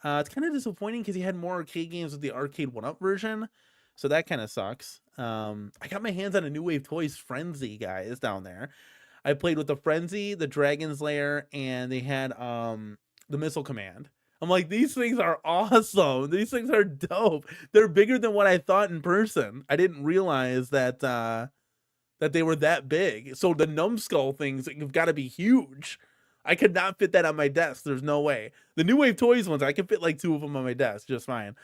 It's kind of disappointing because he had more arcade games with the Arcade One Up version, so that kind of sucks. I got my hands on a New Wave Toys Frenzy, guys, down there. I played with the Frenzy, the Dragon's Lair, and they had the Missile Command. I'm like, these things are awesome. These things are dope. They're bigger than what I thought in person. I didn't realize that that they were that big. So the numbskull things have got to be huge. I could not fit that on my desk. There's no way. The New Wave Toys ones, I can fit like 2 of them on my desk just fine.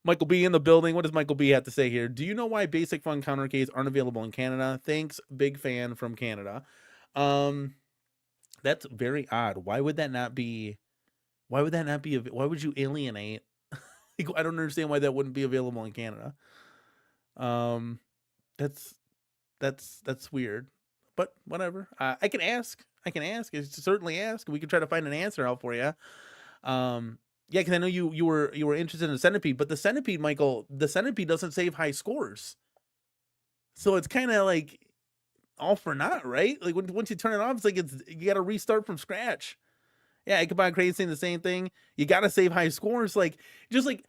Michael B in the building. What does Michael B have to say here? Do you know why Basic Fun countercades aren't available in Canada? Thanks, big fan from Canada. That's very odd. Why would that not be? Why would you alienate? I don't understand why that wouldn't be available in Canada. That's weird, but whatever. I can ask. I can certainly ask. We can try to find an answer out for you. Yeah, because I know you were interested in the Centipede, but the Centipede, Michael, the Centipede doesn't save high scores, so it's kind of like all for naught, right? Like once you turn it off, it's like you got to restart from scratch. Yeah, Ichabod Crazy saying the same thing. You got to save high scores, just like.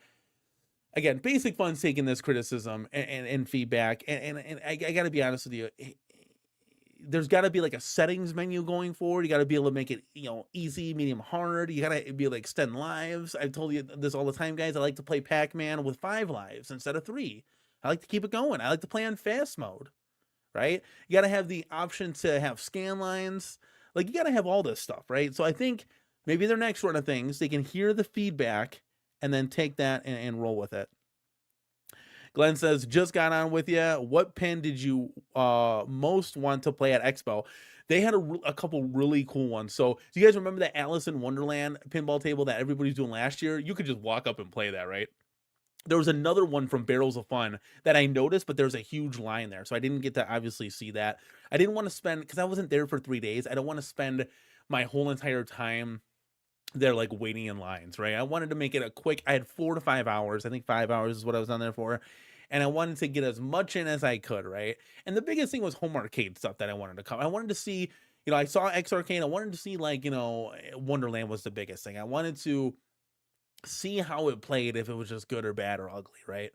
Again, Basic Fun's taking this criticism and feedback, and I got to be honest with you. there's got to be like a settings menu going forward. You got to be able to make it, easy, medium, hard. You got to be able to extend lives. I've told you this all the time, guys. I like to play Pac-Man with 5 lives instead of 3. I like to keep it going. I like to play on fast mode, right? You got to have the option to have scan lines. Like, you got to have all this stuff, right? So I think maybe their next run of things, they can hear the feedback and then take that and roll with it. Glenn says, just got on with you. What pin did you most want to play at Expo? They had a couple really cool ones. So do you guys remember that Alice in Wonderland pinball table that everybody's doing last year? You could just walk up and play that, right? There was another one from Barrels of Fun that I noticed, but there's a huge line there. So I didn't get to obviously see that. I didn't want to spend, because I wasn't there for 3 days, I don't want to spend my whole entire time there like waiting in lines, right? I wanted to make it a quick, I had 4 to 5 hours. I think 5 hours is what I was on there for. And I wanted to get as much in as I could, right? And the biggest thing was home arcade stuff that I wanted to cover. I wanted to see, I saw X Arcade. I wanted to see, like, Wonderland was the biggest thing. I wanted to see how it played, if it was just good or bad or ugly, right?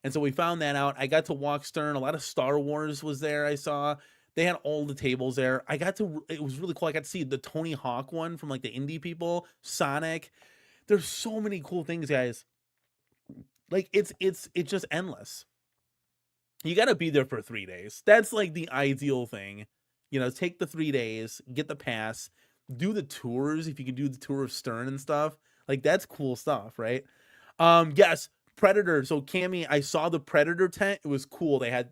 And so we found that out. I got to walk Stern. A lot of Star Wars was there, I saw. They had all the tables there. It was really cool. I got to see the Tony Hawk one from like the indie people, Sonic. There's so many cool things, guys. Like, it's just endless. You got to be there for 3 days. That's like the ideal thing. Take the 3 days, get the pass, do the tours. If you can do the tour of Stern and stuff, like, that's cool stuff, right? Yes, Predator. So Cammy, I saw the Predator tent. It was cool. They had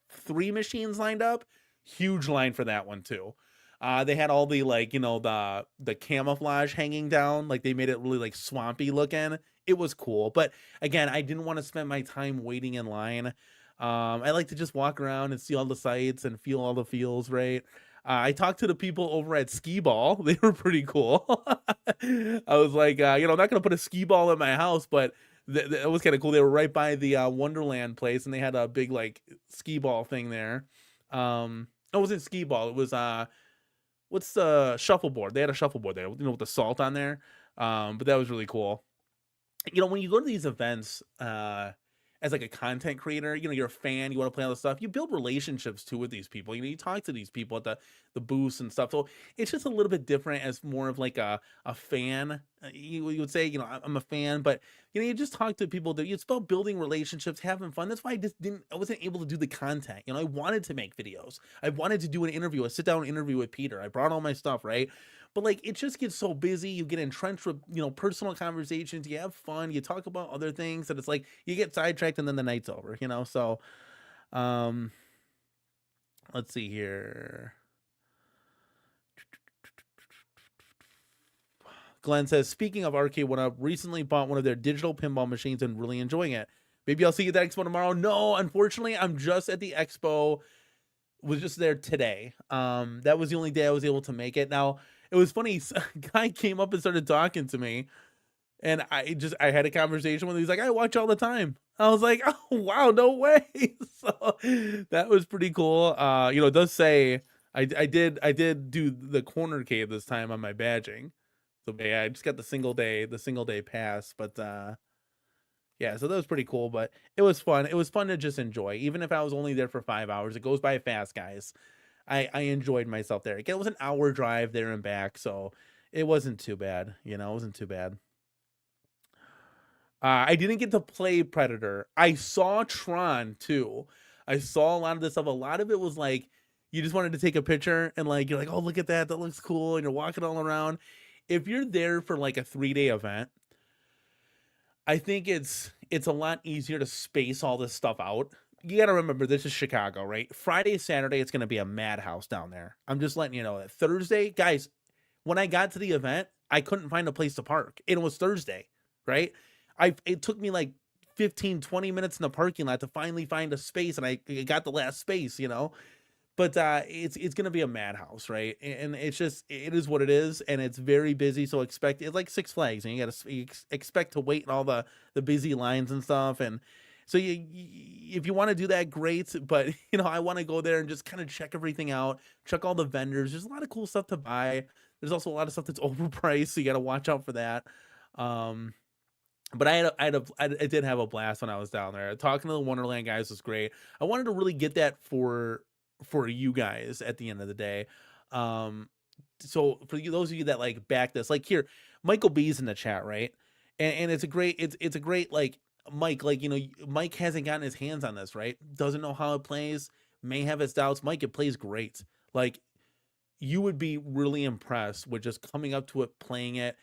3 machines lined up. Huge line for that one too. They had all the, like, the camouflage hanging down. Like, they made it really like swampy looking. It was cool. But again, I didn't want to spend my time waiting in line. I like to just walk around and see all the sights and feel all the feels, right? I talked to the people over at Skee Ball. They were pretty cool. I was like, I'm not going to put a skee ball in my house, but it was kind of cool. They were right by the Wonderland place, and they had a big, like, skee ball thing there. It wasn't Skee Ball. It was, what's the shuffleboard? They had a shuffleboard there, with the salt on there. But that was really cool. When you go to these events, as like a content creator, you're a fan, you want to play all this stuff, you build relationships too with these people. You talk to these people at the booths and stuff. So it's just a little bit different as more of like a fan. You would say, I'm a fan, but you just talk to people that it's about building relationships, having fun. That's why I wasn't able to do the content. I wanted to make videos. I wanted to do an interview, a sit down interview with Peter. I brought all my stuff, right? But like, it just gets so busy. You get entrenched with, personal conversations. You have fun. You talk about other things, and it's like you get sidetracked, and then the night's over. So, let's see here. Glenn says, speaking of Arcade One Up, recently bought one of their digital pinball machines and really enjoying it. Maybe I'll see you at the Expo tomorrow. No, unfortunately, I'm just at the Expo. Was just there today. That was the only day I was able to make it. Now, it was funny. A guy came up and started talking to me, and I had a conversation with him. He's like, I watch all the time. I was like, oh, wow, no way. So that was pretty cool. It does say I did do the CornerCade this time on my badging. So yeah, I just got the single day pass, but yeah, so that was pretty cool, but it was fun. It was fun to just enjoy. Even if I was only there for 5 hours, it goes by fast, guys. I enjoyed myself there. Again, it was an hour drive there and back, so it wasn't too bad. It wasn't too bad. I didn't get to play Predator. I saw Tron too. I saw a lot of this stuff. A lot of it was like, you just wanted to take a picture and like, you're like, oh, look at that. That looks cool. And you're walking all around. If you're there for like a 3-day event, I think it's a lot easier to space all this stuff out. You got to remember, this is Chicago, right? Friday, Saturday, it's going to be a madhouse down there. I'm just letting you know that. Thursday, guys, when I got to the event, I couldn't find a place to park. It was Thursday, right? It took me like 15, 20 minutes in the parking lot to finally find a space, and I got the last space, But it's going to be a madhouse, right? And it is what it is, and it's very busy. So it's like Six Flags, and you expect to wait in all the busy lines and stuff. And so if you want to do that, great. But I want to go there and just kind of check everything out, check all the vendors. There's a lot of cool stuff to buy. There's also a lot of stuff that's overpriced, so you got to watch out for that. But I did have a blast when I was down there. Talking to the Wonderland guys was great. I wanted to really get that for for you guys at the end of the day. So for you, those of you that like back this, like here, Michael B's in the chat, right? And it's a great, it's a great like Mike, like Mike hasn't gotten his hands on this, right? Doesn't know how it plays, may have his doubts. Mike, it plays great. Like you would be really impressed with just coming up to it, playing it.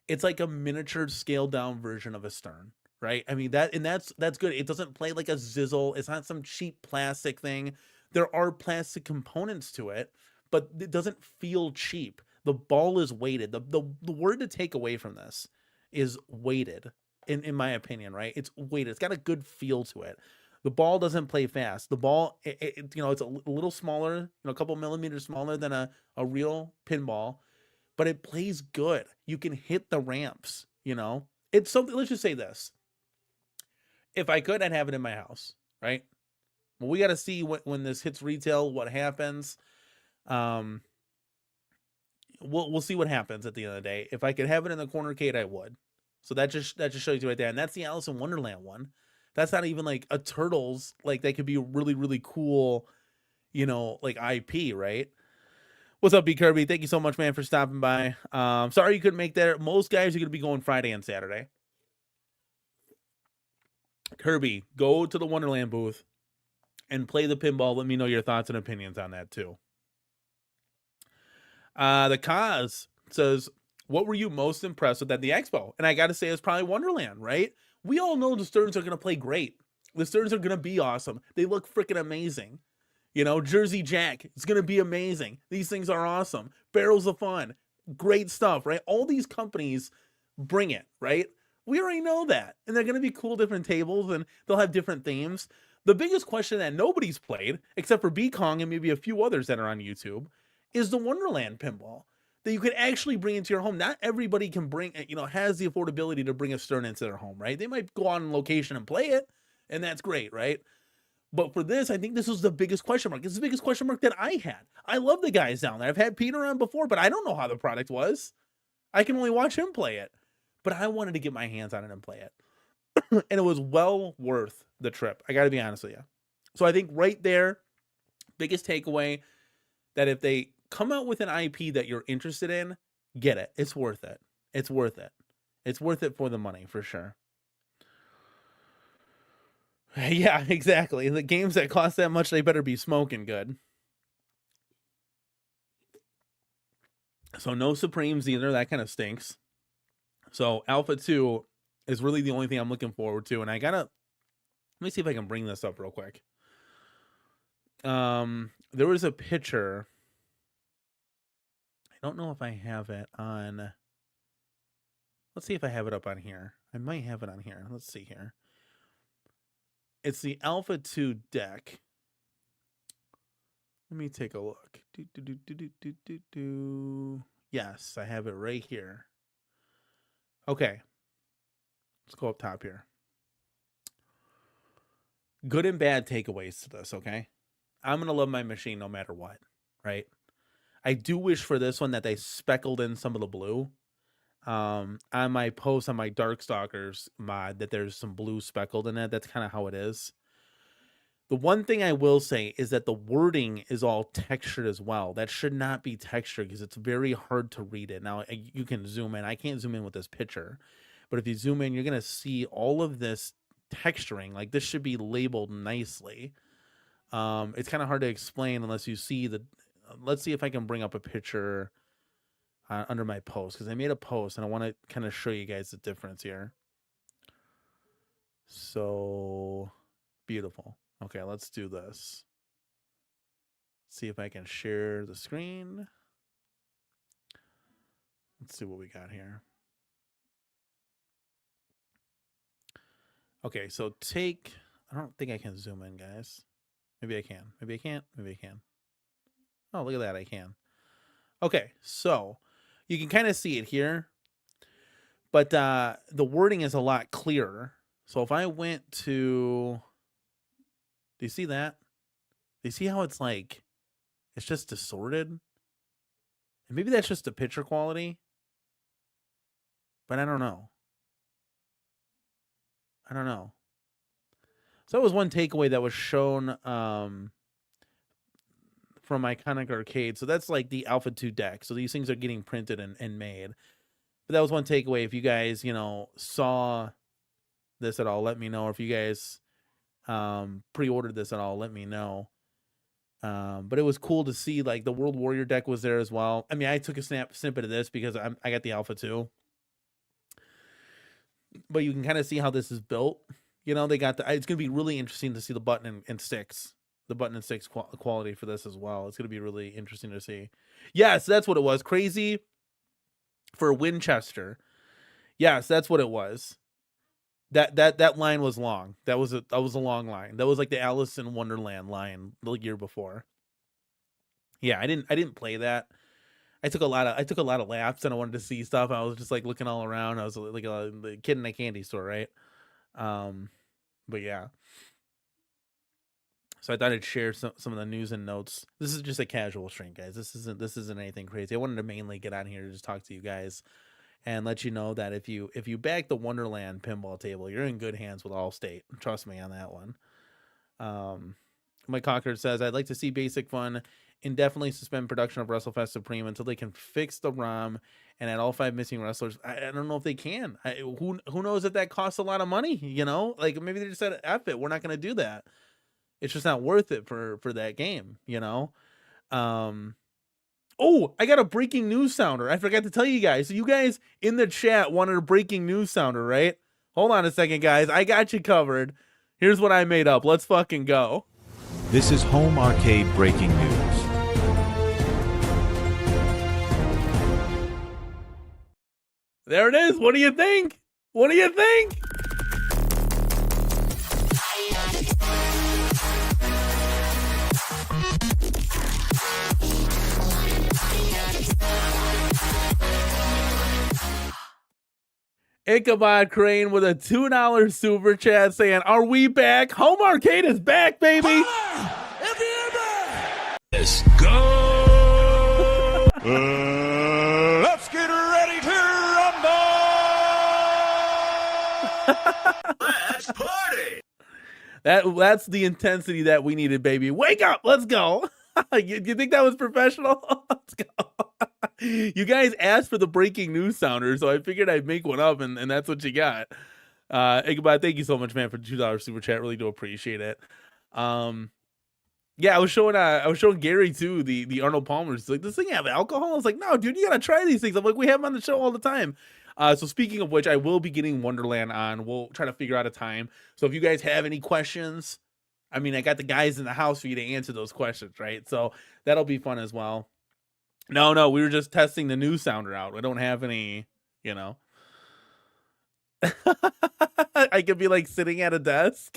It's like a miniature scaled down version of a Stern, right? I mean that's good. It doesn't play like a Zizzle. It's not some cheap plastic thing. There are plastic components to it, but it doesn't feel cheap. The ball is weighted. The word to take away from this is weighted, in my opinion, right? It's weighted. It's got a good feel to it. The ball doesn't play fast. The ball, it's a little smaller, a couple millimeters smaller than a real pinball, but it plays good. You can hit the ramps, It's something, let's just say this. If I could, I'd have it in my house, right? Well, we got to see when this hits retail, what happens. We'll see what happens at the end of the day. If I could have it in the CornerCade, I would. So that just shows you right there. And that's the Alice in Wonderland one. That's not even like a Turtles. Like that could be a really, really cool, like IP, right? What's up, B Kirby? Thank you so much, man, for stopping by. Sorry you couldn't make that. Most guys are going to be going Friday and Saturday. Kirby, go to the Wonderland booth and play the pinball. Let me know your thoughts and opinions on that too. The Kaz says, what were you most impressed with at the Expo? And I got to say, it's probably Wonderland, right? We all know the Sterns are going to play great. The Sterns are going to be awesome. They look freaking amazing. Jersey Jack, it's going to be amazing. These things are awesome. Barrels of Fun, great stuff, right? All these companies bring it, right? We already know that. And they're going to be cool different tables and they'll have different themes. The biggest question that nobody's played, except for B-Kong and maybe a few others that are on YouTube, is the Wonderland pinball that you could actually bring into your home. Not everybody can bring, has the affordability to bring a Stern into their home, right? They might go on location and play it, and that's great, right? But for this, I think this was the biggest question mark. It's the biggest question mark that I had. I love the guys down there. I've had Peter on before, but I don't know how the product was. I can only watch him play it. But I wanted to get my hands on it and play it. And it was well worth the trip. I got to be honest with you. So I think right there, biggest takeaway, that if they come out with an IP that you're interested in, get it. It's worth it. It's worth it. It's worth it for the money, for sure. Yeah, exactly. The games that cost that much, they better be smoking good. So no Supremes either. That kind of stinks. So Alpha 2 is really the only thing I'm looking forward to. And let me see if I can bring this up real quick. There was a picture. I don't know if I have it on. Let's see if I have it up on here. I might have it on here. Let's see here. It's the Alpha 2 deck. Let me take a look. Yes, I have it right here. Okay. Let's go up top here. Good and bad takeaways to this, okay? I'm going to love my machine no matter what, right? I do wish for this one that they speckled in some of the blue. On my post on my Darkstalkers mod, that there's some blue speckled in it. That's kind of how it is. The one thing I will say is that the wording is all textured as well. That should not be textured because it's very hard to read it. Now, you can zoom in. I can't zoom in with this picture. But if you zoom in, you're going to see all of this texturing. Like, this should be labeled nicely. It's kind of hard to explain unless you see the... Let's see if I can bring up a picture under my post, because I made a post and I want to kind of show you guys the difference here. So beautiful. Okay, let's do this. See if I can share the screen. Let's see what we got here. Okay, so I don't think I can zoom in, guys. Maybe I can. Maybe I can't. Maybe I can. Oh, look at that. I can. Okay, so you can kind of see it here, but the wording is a lot clearer. So if I went to, do you see that? Do you see how it's like, it's just distorted? And maybe that's just the picture quality, but I don't know. I don't know. So that was one takeaway that was shown from Iconic Arcade. So that's like the Alpha 2 deck. So these things are getting printed and made. But that was one takeaway. If you guys, you know, saw this at all, let me know. Or if you guys pre-ordered this at all, let me know. But it was cool to see like the World Warrior deck was there as well. I mean, I took a snippet of this because I got the Alpha 2. But you can kind of see how this is built. You know, they got the, it's going to be really interesting to see the button and sticks. The button and sticks quality for this as well. It's going to be really interesting to see. Yes, that's what it was. Crazy for Winchester. Yes, that's what it was. That line was long. That was a long line. That was like the Alice in Wonderland line the year before. Yeah, I didn't play that. I took a lot of laps and I wanted to see stuff. I was just like looking all around. I was like a kid in a candy store, right? But yeah. So I thought I'd share some of the news and notes. This is just a casual stream, guys. This isn't anything crazy. I wanted to mainly get on here to just talk to you guys and let you know that if you back the Wonderland pinball table, you're in good hands with Allstate. Trust me on that one. Mike Cocker says, I'd like to see Basic Fun indefinitely suspend production of WrestleFest Supreme until they can fix the ROM and add all 5 missing wrestlers. I don't know if they can. Who knows if that costs a lot of money, you know? Like maybe they just said, F it, we're not going to do that. It's just not worth it for that game, you know? Oh, I got a breaking news sounder. I forgot to tell you guys. So you guys in the chat wanted a breaking news sounder, right? Hold on a second, guys. I got you covered. Here's what I made up. Let's fucking go. This is Home Arcade breaking news. There it is. What do you think? What do you think? Ichabod Crane with a $2 super chat saying, are we back? Home Arcade is back, baby. Let's go. Let's get ready to rumble. Let's party. That's the intensity that we needed, baby. Wake up. Let's go. You think that was professional? Let's go. You guys asked for the breaking news sounder, so I figured I'd make one up, and that's what you got. Ichabod, thank you so much, man, for the $2 super chat. Really do appreciate it. Yeah, I was showing Gary too the Arnold Palmer's. He's like, this thing have alcohol? I was like, no, dude, you gotta try these things. I'm like, we have them on the show all the time. So speaking of which, I will be getting Wonderland on. We'll try to figure out a time. So if you guys have any questions, I mean, I got the guys in the house for you to answer those questions, right? So that'll be fun as well. No, we were just testing the news sounder out. We don't have any, you know. I could be like sitting at a desk.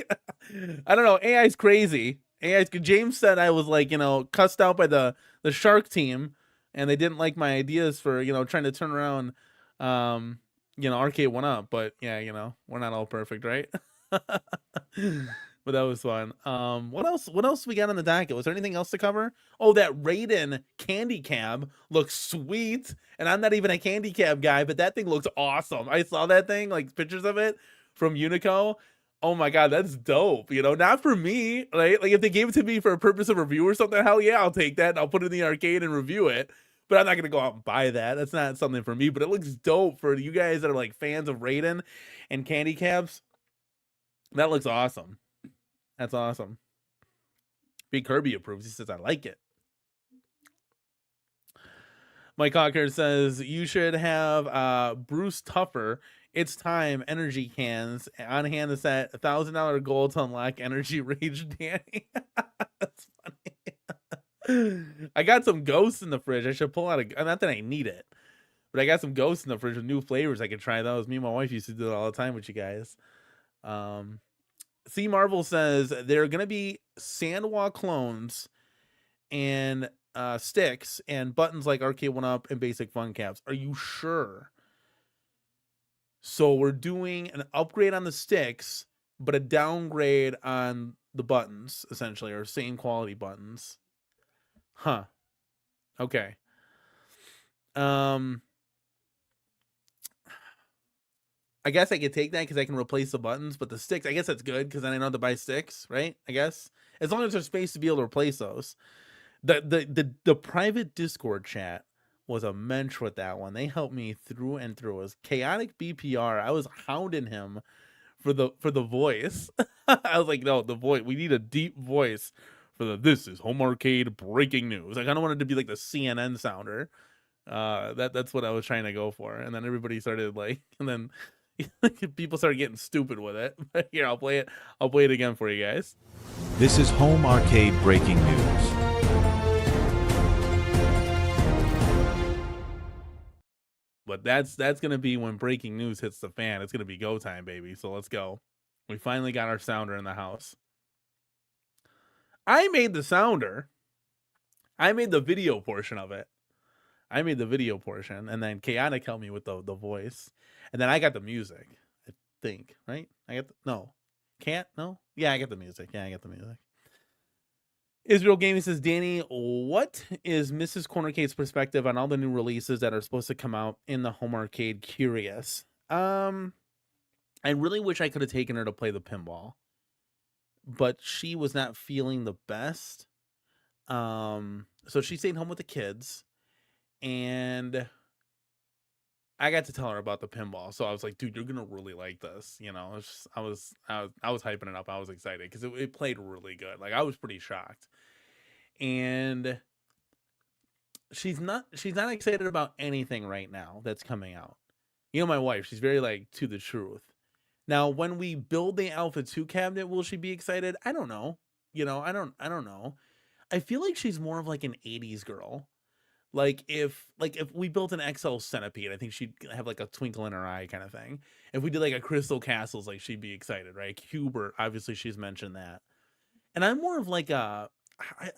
I don't know. AI's crazy. James said I was like, you know, cussed out by the Shark team, and they didn't like my ideas for, you know, trying to turn around, you know, Arcade 1-Up. But yeah, you know, we're not all perfect, right? But that was fun. What else we got on the docket? Was there anything else to cover? Oh, that Raiden candy cab looks sweet. And I'm not even a candy cab guy, but that thing looks awesome. I saw that thing, like pictures of it from Unico. Oh my God, that's dope. You know, not for me, right? Like if they gave it to me for a purpose of review or something, hell yeah, I'll take that and I'll put it in the arcade and review it. But I'm not going to go out and buy that. That's not something for me, but it looks dope for you guys that are like fans of Raiden and candy cabs. That looks awesome. That's awesome. Big Kirby approves. He says, I like it. Mike Hawker says, you should have Bruce Tuffer. It's time. Energy cans on hand to set $1,000 goal to unlock Energy Rage Danny. That's funny. I got some ghosts in the fridge. I should pull out not that I need it, but I got some ghosts in the fridge with new flavors. I could try those. Me and my wife used to do it all the time with you guys. C Marvel says there are going to be Sandwalk clones and sticks and buttons like Arcade 1-Up and Basic Fun Caps. Are you sure? So we're doing an upgrade on the sticks, but a downgrade on the buttons, essentially, or same quality buttons. Huh. Okay. I guess I could take that because I can replace the buttons, but the sticks, I guess that's good because then I know to buy sticks, right? I guess as long as there's space to be able to replace those. The private Discord chat was a mensch with that one. They helped me through and through. It was chaotic BPR. I was hounding him for the voice. I was like, no, the voice. We need a deep voice for this is Home Arcade breaking news. Like, I don't want it to be like the CNN sounder. That's what I was trying to go for. And then everybody started like, and then people started getting stupid with it. But here, I'll play it. I'll play it again for you guys. This is Home Arcade breaking news. But that's gonna be when breaking news hits the fan. It's gonna be go time, baby. So let's go. We finally got our sounder in the house. I made the sounder. I made the video portion of it. I made the video portion, and then Chaotic helped me with the voice, and then I got the music. I think, right? I got no, can't no. Yeah, I got the music. Yeah, I got the music. Israel Gaming says, Danny, what is Mrs. CornerCade's perspective on all the new releases that are supposed to come out in the Home Arcade? Curious. I really wish I could have taken her to play the pinball, but she was not feeling the best. So she stayed home with the kids, and I got to tell her about the pinball. So I was like, dude, you're gonna really like this. You know, it's just, I was hyping it up. I was excited because it played really good. Like, I was pretty shocked. And she's not excited about anything right now that's coming out. You know, my wife, she's very like to the truth. Now, when we build the Alpha 2 cabinet, will she be excited? I don't know. You know, I don't know. I feel like she's more of like an 80s girl. Like if we built an XL Centipede, I think she'd have like a twinkle in her eye kind of thing. If we did like a Crystal Castles, like she'd be excited, right? Hubert, obviously she's mentioned that. And I'm more of like I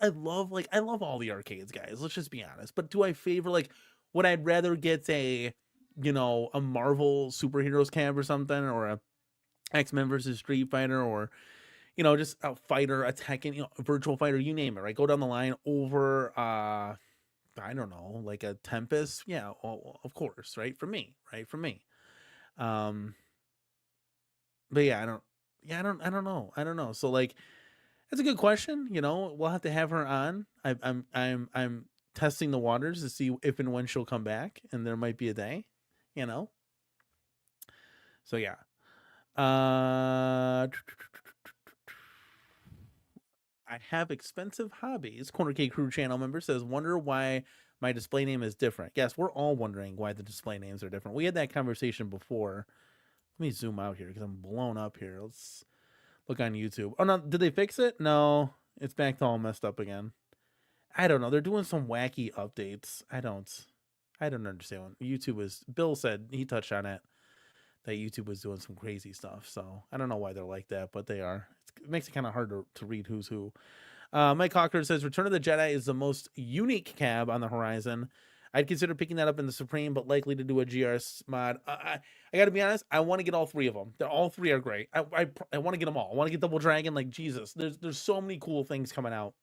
love all the arcades, guys. Let's just be honest. But do I favor, like, would I rather get a Marvel superheroes cab or something, or a X-Men versus Street Fighter, or just a fighter, a Tekken, Virtual Fighter, you name it, right? Go down the line over I don't know, like a Tempest. Yeah, of course, right? For me. But yeah, I don't know. So like, that's a good question. We'll have to have her on. I'm testing the waters to see if and when she'll come back, and there might be a day, So yeah. I have expensive hobbies. CornerCade Crew channel member says, wonder why my display name is different. Yes, we're all wondering why the display names are different. We had that conversation before. Let me zoom out here because I'm blown up here. Let's look on YouTube. Oh, no, did they fix it? No, it's back to all messed up again. I don't know. They're doing some wacky updates. I don't understand. Bill said, he touched on it, that YouTube was doing some crazy stuff. So I don't know why they're like that, but they are. It makes it kind of hard to read who's who. Mike Hawker says, Return of the Jedi is the most unique cab on the horizon. I'd consider picking that up in the Supreme, but likely to do a GRS mod. I got to be honest, I want to get all three of them. All three are great. I want to get them all. I want to get Double Dragon. Like, Jesus, there's so many cool things coming out.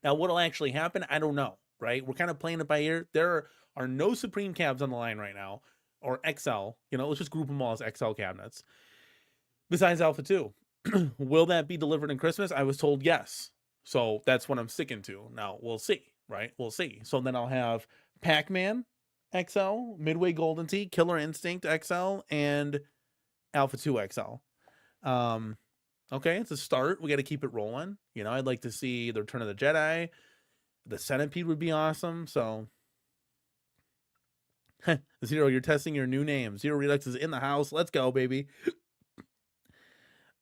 Now, what'll actually happen, I don't know, right? We're kind of playing it by ear. There are no Supreme cabs on the line right now, or XL. Let's just group them all as XL cabinets. Besides Alpha 2. Will that be delivered in Christmas? I was told yes. So that's what I'm sticking to. Now, we'll see, right? We'll see. So then I'll have Pac-Man XL, Midway Golden Tee, Killer Instinct XL, and Alpha 2 XL. Okay, it's a start. We got to keep it rolling. I'd like to see the Return of the Jedi. The Centipede would be awesome. So, Zero, you're testing your new name. Zero Redux is in the house. Let's go, baby.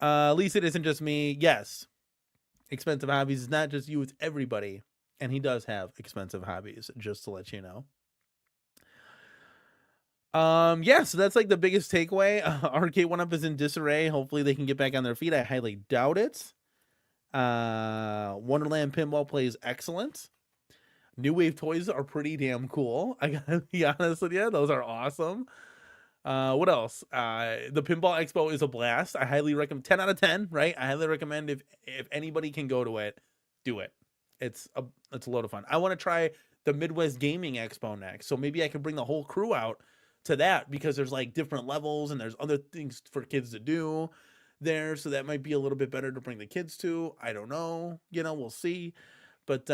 Lisa, it isn't just me. Yes. Expensive Hobbies is not just you, it's everybody. And he does have expensive hobbies, just to let you know. Yeah, so that's like the biggest takeaway. Arcade 1-Up is in disarray. Hopefully they can get back on their feet. I highly doubt it. Wonderland Pinball plays excellent. New Wave toys are pretty damn cool. I gotta be honest with you. Those are awesome. What else? The Pinball Expo is a blast. I highly recommend. 10 out of 10, right? I highly recommend if anybody can go to it, do it. It's a load of fun. I want to try the Midwest Gaming Expo next, so maybe I can bring the whole crew out to that, because there's like different levels and there's other things for kids to do there, so that might be a little bit better to bring the kids to. I don't know. We'll see. But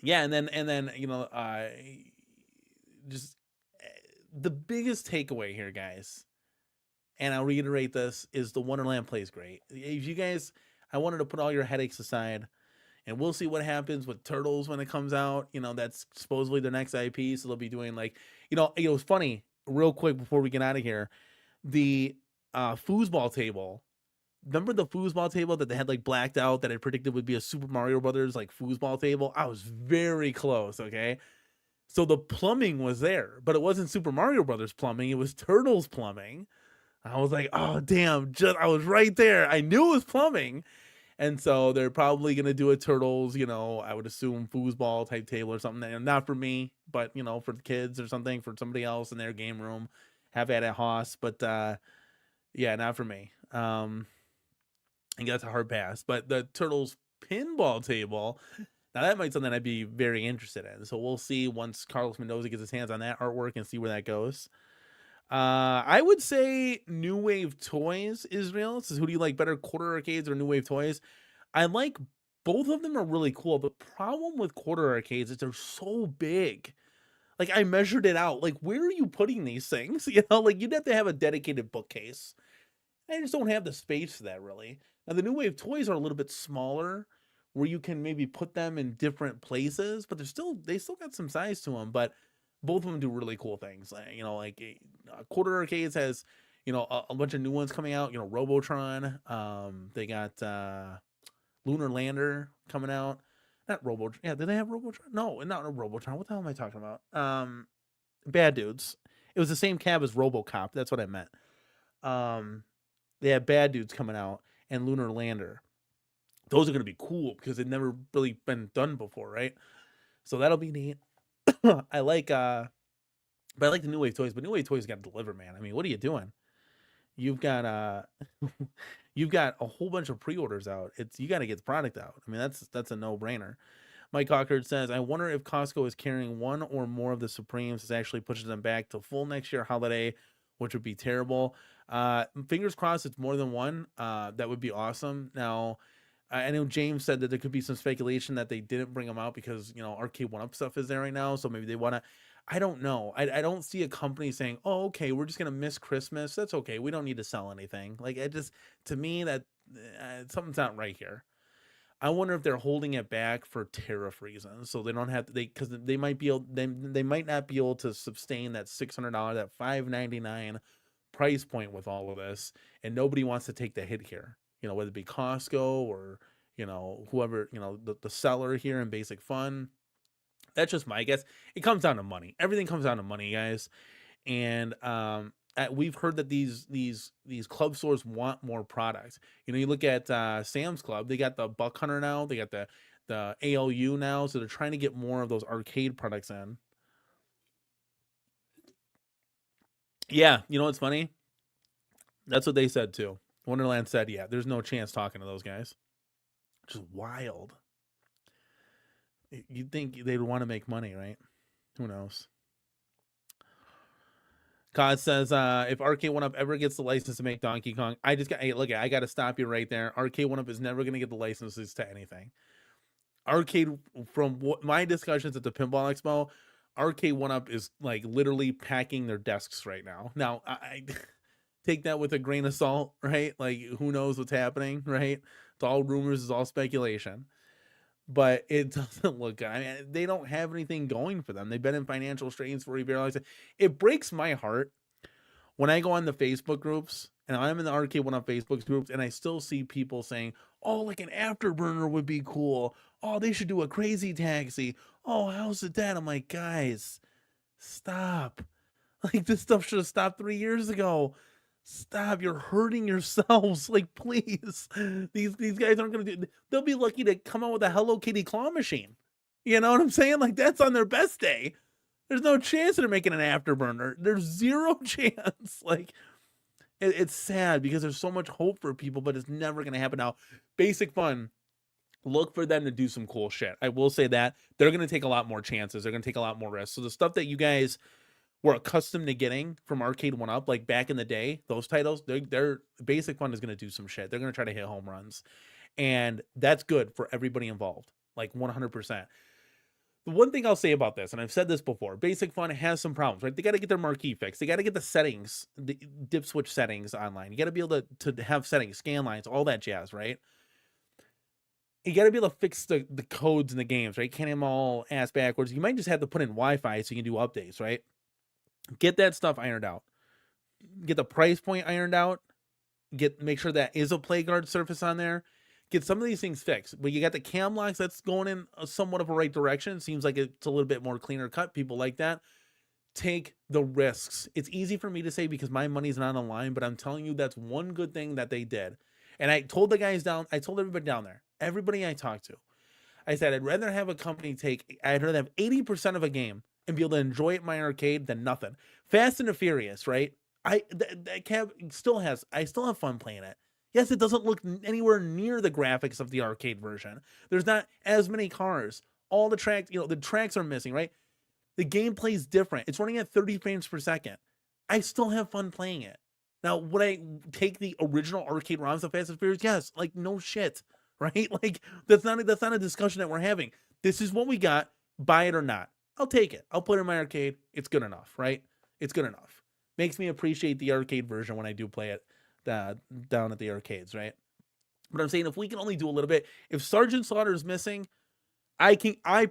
yeah, and then you know, just the biggest takeaway here, guys, and I'll reiterate this, is the Wonderland plays great. If you guys, I wanted to put all your headaches aside, and we'll see what happens with Turtles when it comes out. You know, that's supposedly their next IP, so they'll be doing like, you know, it was funny, real quick before we get out of here, the foosball table. Remember the foosball table that they had like blacked out that I predicted would be a Super Mario Brothers like foosball table? I was very close, okay? So the plumbing was there, but it wasn't Super Mario Brothers plumbing, it was Turtles plumbing. I was like, oh damn, I was right there. I knew it was plumbing. And so they're probably gonna do a Turtles, you know, I would assume foosball type table or something. And not for me, but you know, for the kids or something, for somebody else in their game room. Have at Haas, but yeah, not for me. I think that's a hard pass. But the Turtles pinball table, now that might be something I'd be very interested in. So we'll see once Carlos Mendoza gets his hands on that artwork and see where that goes. I would say New Wave Toys, Israel. It says, who do you like better, Quarter Arcades or New Wave Toys? I like both of them, are really cool. The problem with Quarter Arcades is they're so big. Like, I measured it out. Like, where are you putting these things? You know, like, you'd have to have a dedicated bookcase. I just don't have the space for that, really. Now, the New Wave Toys are a little bit smaller, where you can maybe put them in different places, but they still got some size to them. But both of them do really cool things. Like, you know, like Quarter Arcades has, you know, a bunch of new ones coming out. You know, Robotron. They got Lunar Lander coming out. Not Robotron. Yeah, did they have Robotron? No, not Robotron. What the hell am I talking about? Bad Dudes. It was the same cab as RoboCop. That's what I meant. They have Bad Dudes coming out and Lunar Lander. Those are going to be cool because they've never really been done before, right? So that'll be neat. I like the New Wave Toys, but New Wave Toys got to deliver, man. I mean, what are you doing? You've got you've got a whole bunch of pre-orders out. You got to get the product out. I mean, that's a no-brainer. Mike Cockard says, I wonder if Costco is carrying one or more of the Supremes. This actually pushes them back to full next year holiday, which would be terrible. Fingers crossed it's more than one. That would be awesome. Now, I know James said that there could be some speculation that they didn't bring them out because, you know, Arcade 1-Up stuff is there right now. So maybe they want to, I don't know. I don't see a company saying, oh, okay, we're just going to miss Christmas. That's okay. We don't need to sell anything. Like, to me, that something's not right here. I wonder if they're holding it back for tariff reasons. So they don't have to, because they might be able, they might not be able to sustain that $600, that $599 price point with all of this. And nobody wants to take the hit here. You know, whether it be Costco or, you know, whoever, you know, the seller here in Basic Fun. That's just my guess. It comes down to money. Everything comes down to money, guys. And we've heard that these club stores want more products. You know, you look at Sam's Club, they got the Buck Hunter now, they got the ALU now, so they're trying to get more of those arcade products in. Yeah, you know what's funny? That's what they said too. Wonderland said, yeah, there's no chance talking to those guys. Just wild. You'd think they'd want to make money, right? Who knows? Cod says, if Arcade 1-Up ever gets the license to make Donkey Kong, I got to stop you right there. Arcade 1-Up is never going to get the licenses to anything. Arcade, from my discussions at the Pinball Expo, Arcade 1-Up is like literally packing their desks right now. Now, I take that with a grain of salt, right? Like, who knows what's happening, right? It's all rumors, it's all speculation. But it doesn't look good. I mean, they don't have anything going for them. They've been in financial strains for a year. It breaks my heart when I go on the Facebook groups, and I'm in the Arcade 1-Up Facebook groups, and I still see people saying, oh, like an Afterburner would be cool. Oh, they should do a Crazy Taxi. Oh, how's it that? I'm like, guys, stop. Like, this stuff should have stopped 3 years ago. Stop, you're hurting yourselves. Like, please. These guys aren't going to do, they'll be lucky to come out with a Hello Kitty claw machine. You know what I'm saying? Like, that's on their best day. There's no chance they're making an Afterburner. There's zero chance. Like, it's sad because there's so much hope for people, but it's never going to happen. Now, Basic Fun, look for them to do some cool shit. I will say that. They're going to take a lot more chances. They're going to take a lot more risks. So the stuff that you guys were accustomed to getting from Arcade 1-Up, like back in the day, those titles, their Basic Fun is going to do some shit. They're going to try to hit home runs. And that's good for everybody involved. like 100%. The one thing I'll say about this, and I've said this before, Basic Fun has some problems, right? They got to get their marquee fixed. They got to get the settings, the dip switch settings online. You got to be able to have settings, scan lines, all that jazz, right? You got to be able to fix the codes in the games, right? You can't have them all ass backwards. You might just have to put in Wi-Fi so you can do updates, right? Get that stuff ironed out. Get the price point ironed out. Make sure that is a play guard surface on there. Get some of these things fixed. But you got the cam locks that's going in somewhat of a right direction. Seems like it's a little bit more cleaner cut. People like that. Take the risks. It's easy for me to say because my money's not on the line, but I'm telling you that's one good thing that they did. And I told the guys down, I told everybody down there, everybody I talked to, I said, I'd rather have a company I'd rather have 80% of a game and be able to enjoy it in my arcade than nothing. Fast and the Furious, right? That cab I still have fun playing it. Yes, it doesn't look anywhere near the graphics of the arcade version. There's not as many cars. All the tracks, the tracks are missing, right? The gameplay is different. It's running at 30 frames per second. I still have fun playing it. Now, would I take the original arcade ROMs of Fast and Furious? Yes, like no shit, right? Like that's not a discussion that we're having. This is what we got. Buy it or not. I'll take it. I'll put it in my arcade. It's good enough, right? It's good enough. Makes me appreciate the arcade version when I do play it down at the arcades, right? But I'm saying if we can only do a little bit, if Sergeant Slaughter is missing, I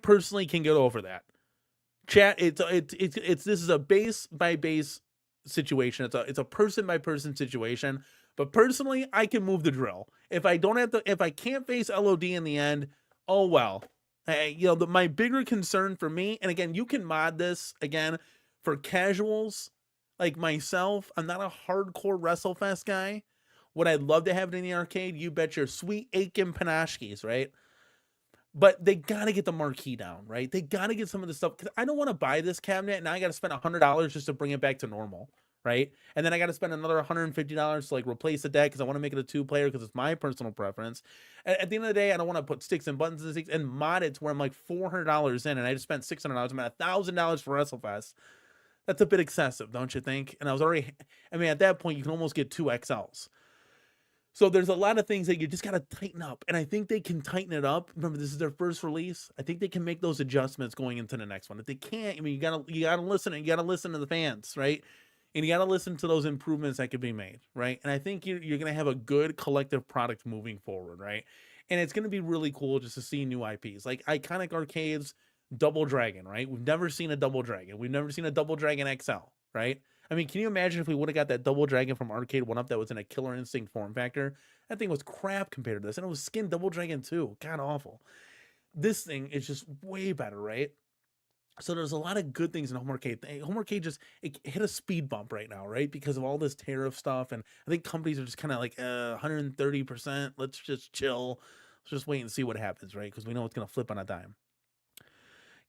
personally can get over that. Chat, this is a base by base situation. It's a person by person situation. But personally, I can move the drill. If I can't face LOD in the end, oh well. My bigger concern for me, and again, you can mod this again for casuals like myself. I'm not a hardcore WrestleFest guy. Would I love to have it in the arcade? You bet your sweet Aiken Panashkis, right? But they got to get the marquee down, right? They got to get some of the stuff, because I don't want to buy this cabinet and I got to spend $100 just to bring it back to normal, right? And then I got to spend another $150 to like replace the deck because I want to make it a 2-player because it's my personal preference. At the end of the day, I don't want to put sticks and buttons and things and mod it to where I'm like $400 in and I just spent $600. I'm at $1,000 for WrestleFest. That's a bit excessive, don't you think? And at that point, you can almost get 2 XLs. So there's a lot of things that you just got to tighten up. And I think they can tighten it up. Remember, this is their first release. I think they can make those adjustments going into the next one. If they can't, you gotta listen, and you gotta listen to the fans, right? And you gotta listen to those improvements that could be made, right? And I think you're gonna have a good collective product moving forward, right? And it's gonna be really cool just to see new IPs. Like Iconic Arcades, Double Dragon, right? We've never seen a Double Dragon. We've never seen a Double Dragon XL, right? I mean, can you imagine if we would have got that Double Dragon from Arcade 1-Up that was in a Killer Instinct form factor? That thing was crap compared to this. And it was Skin Double Dragon too. God awful. This thing is just way better, right? So there's a lot of good things in Home Arcade. Home Arcade it hit a speed bump right now, right? Because of all this tariff stuff. And I think companies are just kind of like 130%. Let's just chill. Let's just wait and see what happens, right? Because we know it's going to flip on a dime.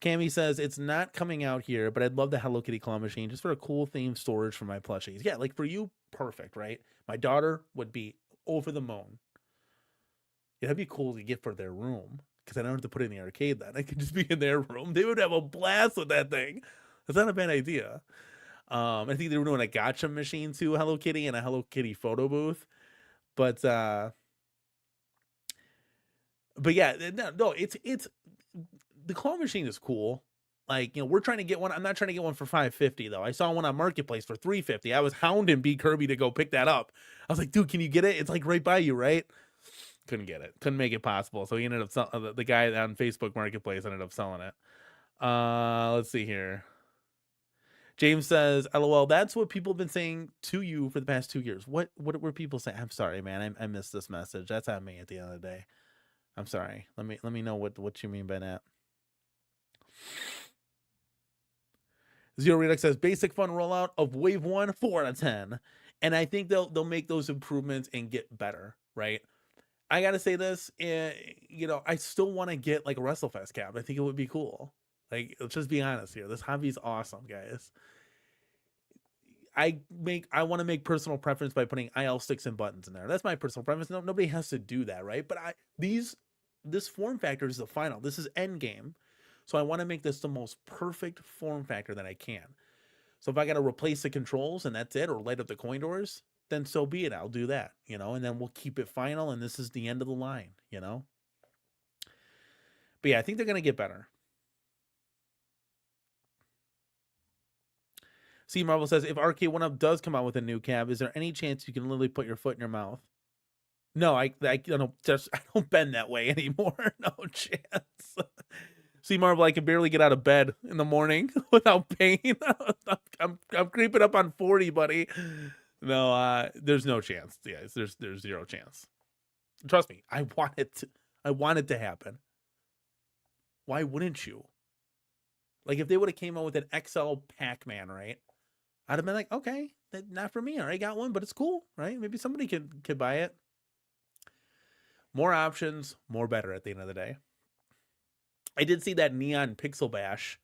Cammy says, it's not coming out here, but I'd love the Hello Kitty claw machine just for a cool themed storage for my plushies. Yeah, like for you, perfect, right? My daughter would be over the moon. Yeah, that'd be cool to get for their room, because I don't have to put it in the arcade then. I could just be in their room. They would have a blast with that thing. That's not a bad idea. I think they were doing a gotcha machine too, Hello Kitty, and a Hello Kitty photo booth. But yeah, no, it's the claw machine is cool. Like, we're trying to get one. I'm not trying to get one for $550 though. I saw one on Marketplace for $350. I was hounding B Kirby to go pick that up. I was like, dude, can you get it? It's like right by you, right? Couldn't get it. Couldn't make it possible. So he ended up the guy on Facebook Marketplace ended up selling it. Let's see here. James says, LOL, that's what people have been saying to you for the past 2 years. What were people saying? I'm sorry, man. I missed this message. That's on me at the end of the day. I'm sorry. Let me know what you mean by that. Zero Redux says, basic fun rollout of Wave 1, 4 out of 10. And I think they'll make those improvements and get better, right? I gotta say this, I still want to get like a WrestleFest cap. I think it would be cool. Like, let's just be honest here. This hobby is awesome, guys. I want to make personal preference by putting IL sticks and buttons in there. That's my personal preference. Nobody has to do that, right? But this form factor is the final. This is end game. So I want to make this the most perfect form factor that I can. So if I got to replace the controls and that's it, or light up the coin doors, then so be it. I'll do that, and then we'll keep it final. And this is the end of the line, But yeah, I think they're going to get better. C Marvel says, if Arcade 1-Up does come out with a new cab, is there any chance you can literally put your foot in your mouth? No, I don't bend that way anymore. No chance. See, Marvel, I can barely get out of bed in the morning without pain. I'm creeping up on 40, buddy. No, there's no chance. Yeah, there's zero chance. Trust me, I want it to happen. Why wouldn't you? Like, if they would have came out with an XL Pac-Man, right? I'd have been like, okay, not for me. I already got one, but it's cool, right? Maybe somebody could buy it. More options, more better at the end of the day. I did see that Neon Pixel Bash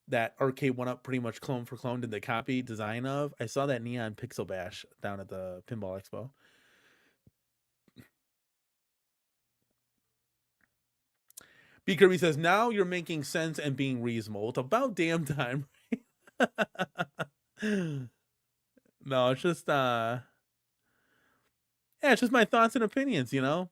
that Arcade 1-Up pretty much clone for clone did the copy design of. I saw that Neon Pixel Bash down at the Pinball Expo. B. Kirby says, now you're making sense and being reasonable. It's about damn time. No, it's just it's just my thoughts and opinions, you know.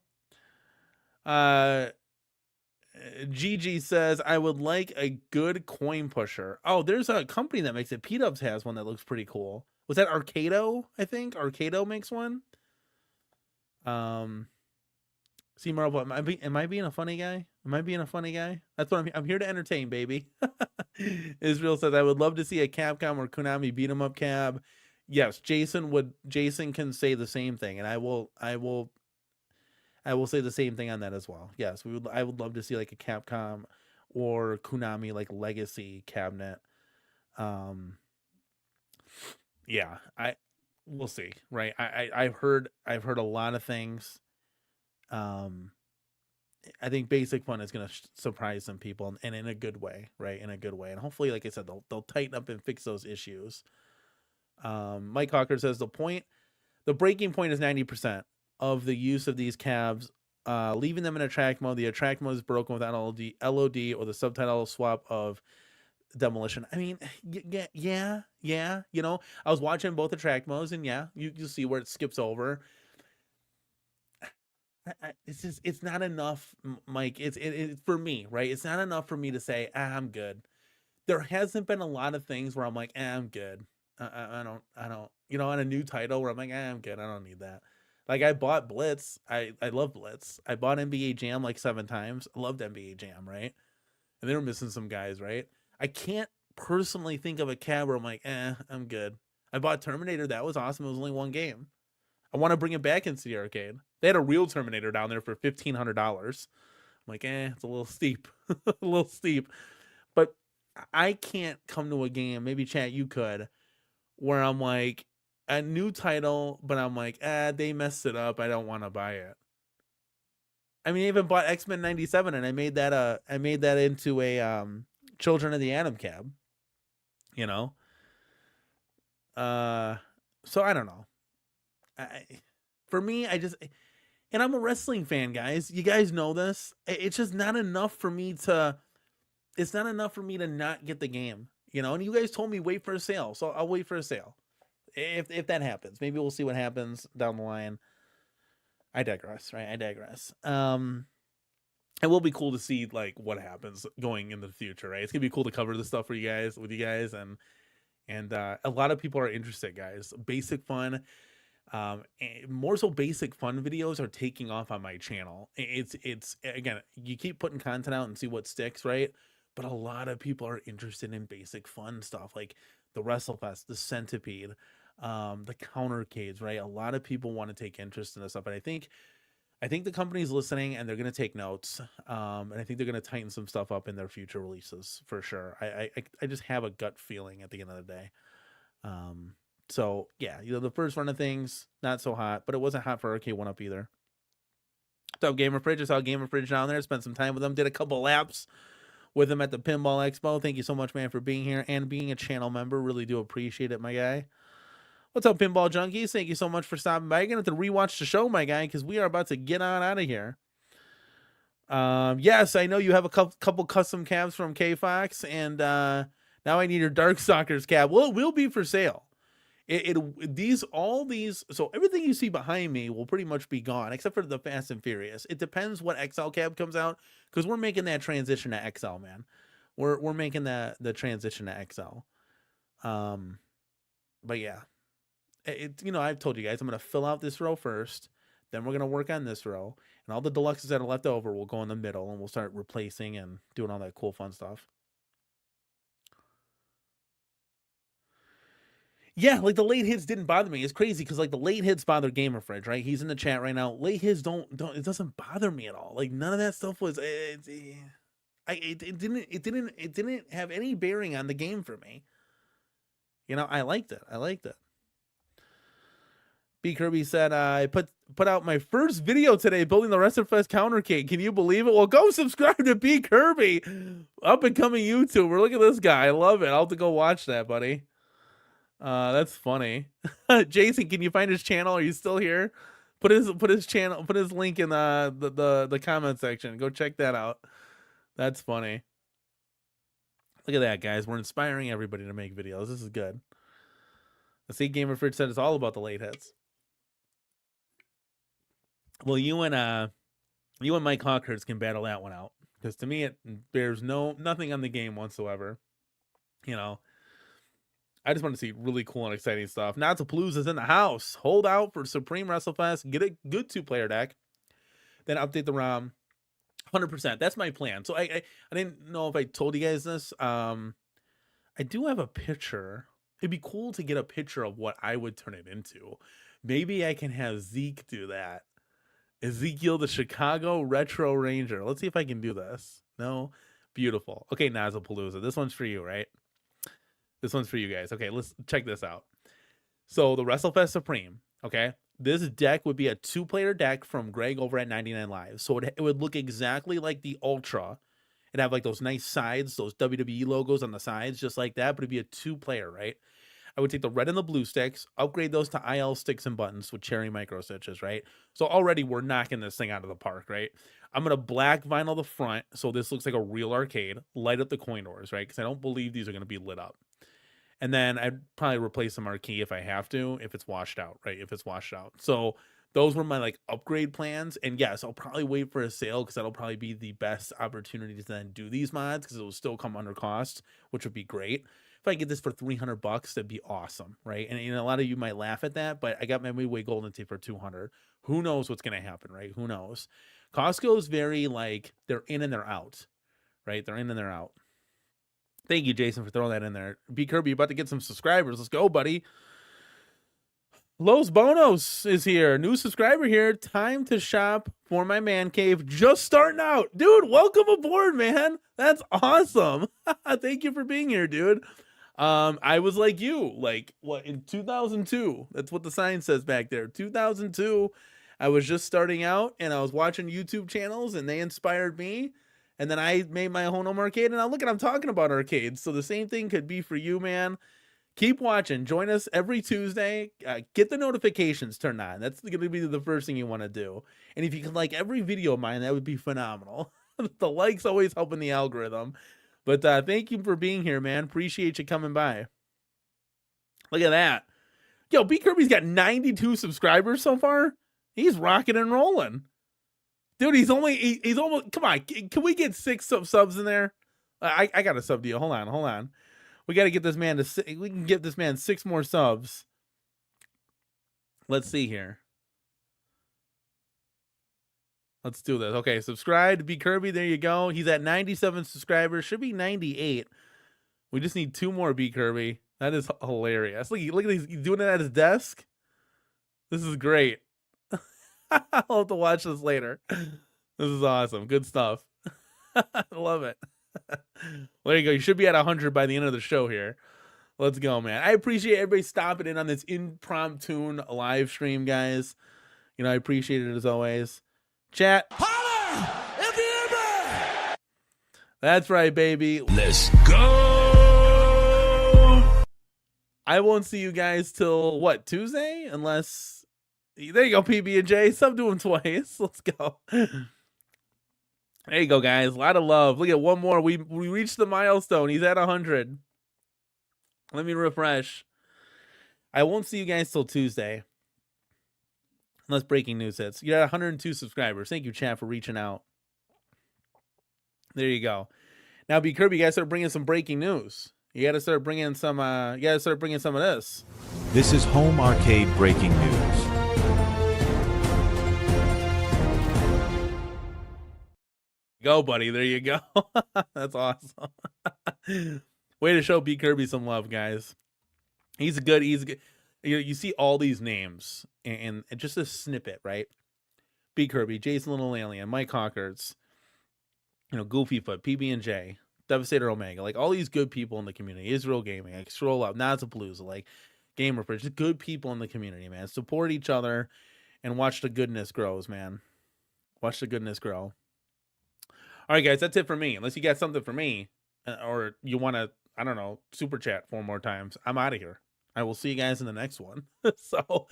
Gigi says, I would like a good coin pusher. Oh, there's a company that makes it. P-Dubs has one that looks pretty cool. Was that Arcado? I think Arcado makes one. See, Marvel, am I being a funny guy? Am I being a funny guy? That's what I'm here to entertain, baby. Israel says, I would love to see a Capcom or Konami beat 'em up cab. Yes, Jason can say the same thing, and I will say the same thing on that as well. Yes, I would love to see like a Capcom or Konami like legacy cabinet. Yeah, we'll see, right? I've heard a lot of things. I think Basic Fun is going to surprise some people, and in a good way, right? In a good way, and hopefully, like I said, they'll tighten up and fix those issues. Mike Hawker says the breaking point is 90% of the use of these cabs, leaving them in attract mode. The attract mode is broken without LOD or the subtitle swap of demolition. I mean, yeah. You know, I was watching both attract modes, and yeah, you see where it skips over. It's not enough, Mike. It's for me, right? It's not enough for me to say, I'm good. There hasn't been a lot of things where I'm like, I'm good. I don't, you know, on a new title where I'm like, I'm good. I don't need that. Like, I bought Blitz. I love Blitz. I bought NBA Jam like 7 times. I loved NBA Jam, right? And they were missing some guys, right? I can't personally think of a cab where I'm like, I'm good. I bought Terminator. That was awesome. It was only one game. I want to bring it back into the arcade. They had a real Terminator down there for $1,500. I'm like, it's a little steep. A little steep. But I can't come to a game, maybe chat you could, where I'm like, a new title, but I'm like, they messed it up. I don't want to buy it. I mean, I even bought X-Men 97 and I made that into a Children of the Atom cab. You know? So I don't know. For me, and I'm a wrestling fan, guys. You guys know this. It's just not enough for me to not get the game, you know. And you guys told me wait for a sale, so I'll wait for a sale. If that happens, maybe we'll see what happens down the line. I digress, right? I digress. It will be cool to see like what happens going into the future, right? It's gonna be cool to cover this stuff with you guys, and a lot of people are interested, guys. Basic Fun. More so Basic Fun videos are taking off on my channel. It's again, you keep putting content out and see what sticks, right? But a lot of people are interested in Basic Fun stuff like the WrestleFest, the Centipede, the CornerCades, right? A lot of people want to take interest in this stuff, and I think the company's listening and they're going to take notes, and I think they're going to tighten some stuff up in their future releases for sure. I just have a gut feeling at the end of the day. So yeah, you know, the first run of things, not so hot, but it wasn't hot for Arcade 1-Up either. So Gamer Fridge, I saw Gamer Fridge down there, spent some time with him, did a couple laps with him at the Pinball Expo. Thank you so much, man, for being here and being a channel member. Really do appreciate it, my guy. What's up, Pinball Junkies? Thank you so much for stopping by. You're going to have to rewatch the show, my guy, because we are about to get on out of here. Yes, I know you have a couple custom cabs from K-Fox, and now I need your Darkstalkers cab. Well, it will be for sale. all these, so everything you see behind me will pretty much be gone except for the Fast and Furious. It depends what XL cab comes out, because we're making that transition to XL, man. We're making the transition to XL. But yeah, I've told you guys I'm gonna fill out this row first, then we're gonna work on this row, and all the deluxes that are left over will go in the middle, and we'll start replacing and doing all that cool fun stuff. Yeah, like the late hits didn't bother me. It's crazy because like the late hits bother Gamer Fridge, right? He's in the chat right now. Late hits don't it doesn't bother me at all. Like none of that stuff was it didn't have any bearing on the game for me. I liked it. B Kirby said I put out my first video today building the Ref-CornerCade. Can you believe it? Well, go subscribe to B Kirby, up and coming YouTuber. Look at this guy. I love it. I'll have to go watch that, buddy. That's funny. Jason, can you find his channel? Are you still here? Put his channel, put his link in the comment section. Go check that out. That's funny. Look at that, guys. We're inspiring everybody to make videos. This is good. I see Gamer Fridge said it's all about the late hits. Well, you and Mike Hawkhurst can battle that one out, because to me it bears nothing on the game whatsoever. I just want to see really cool and exciting stuff. Nazapalooza's in the house. Hold out for Supreme WrestleFest. Get a good 2-player deck. Then update the ROM. 100%. That's my plan. So I didn't know if I told you guys this. I do have a picture. It'd be cool to get a picture of what I would turn it into. Maybe I can have Zeke do that. Ezekiel, the Chicago Retro Ranger. Let's see if I can do this. No? Beautiful. Okay, Nazapalooza. This one's for you, right? This one's for you guys. Okay, let's check this out. So the WrestleFest Supreme, okay? This deck would be a 2-player deck from Greg over at 99 Live. So it would look exactly like the Ultra. It'd have like those nice sides, those WWE logos on the sides, just like that, but it'd be a 2-player, right? I would take the red and the blue sticks, upgrade those to IL sticks and buttons with cherry micro stitches, right? So already we're knocking this thing out of the park, right? I'm going to black vinyl the front, so this looks like a real arcade. Light up the coin doors, right? Because I don't believe these are going to be lit up. And then I'd probably replace the marquee if I have to, if it's washed out, right? If it's washed out. So those were my like upgrade plans. And yes, I'll probably wait for a sale, because that'll probably be the best opportunity to then do these mods, because it will still come under cost, which would be great. If I get this for $300, that'd be awesome, right? And a lot of you might laugh at that, but I got my Midway Golden Tape for $200. Who knows what's going to happen, right? Who knows? Costco is very like, they're in and they're out, right? They're in and they're out. Thank you, Jason, for throwing that in there. B Kirby, you're about to get some subscribers. Let's go, buddy. Los Bonos is here. New subscriber here. Time to shop for my man cave. Just starting out. Dude, welcome aboard, man. That's awesome. Thank you for being here, dude. I was like you, like, what, in 2002? That's what the sign says back there. 2002. I was just starting out, and I was watching YouTube channels, and they inspired me. And then I made my own home arcade, and now look at, I'm talking about arcades. So the same thing could be for you, man. Keep watching. Join us every Tuesday. Get the notifications turned on. That's going to be the first thing you want to do. And if you could like every video of mine, that would be phenomenal. The likes always helping the algorithm. But thank you for being here, man. Appreciate you coming by. Look at that. Yo, B Kirby's got 92 subscribers so far. He's rocking and rolling. Dude, he's almost, come on. Can we get 6 subs in there? I got a sub deal. Hold on. We got to get this man we can get this man 6 more subs. Let's see here. Let's do this. Okay, subscribe to B Kirby. There you go. He's at 97 subscribers. Should be 98. We just need 2 more, B Kirby. That is hilarious. Look at he's doing it at his desk. This is great. I'll have to watch this later. This is awesome. Good stuff. I love it. There you go. You should be at 100 by the end of the show here. Let's go, man. I appreciate everybody stopping in on this impromptu live stream, guys. You know, I appreciate it as always. Chat. Holler! If you ever! That's right, baby. Let's go! I won't see you guys till, what, Tuesday? Unless... There you go, PB&J. Sub to him twice. Let's go. There you go, guys. A lot of love. Look at one more. We reached the milestone. He's at 100. Let me refresh. I won't see you guys till Tuesday. Unless breaking news hits. You're at 102 subscribers. Thank you, chat, for reaching out. There you go. Now, B Kirby, you guys start bringing some breaking news. You got to start bringing some. You got to start bringing some of this. This is Home Arcade breaking news. Go, buddy. There you go. That's awesome. Way to show B Kirby some love, guys. He's good. You see all these names and just a snippet, right? B Kirby, Jason Little Alien, Mike Hawkers, Goofyfoot, PB&J, Devastator Omega, like all these good people in the community. Israel Gaming, like Stroll Up, Nazapalooza, like Gamer Fridge, just good people in the community, man. Support each other and watch the goodness grows, man. Watch the goodness grow. All right, guys, that's it for me. Unless you got something for me or you want to, I don't know, super chat 4 more times, I'm out of here. I will see you guys in the next one. So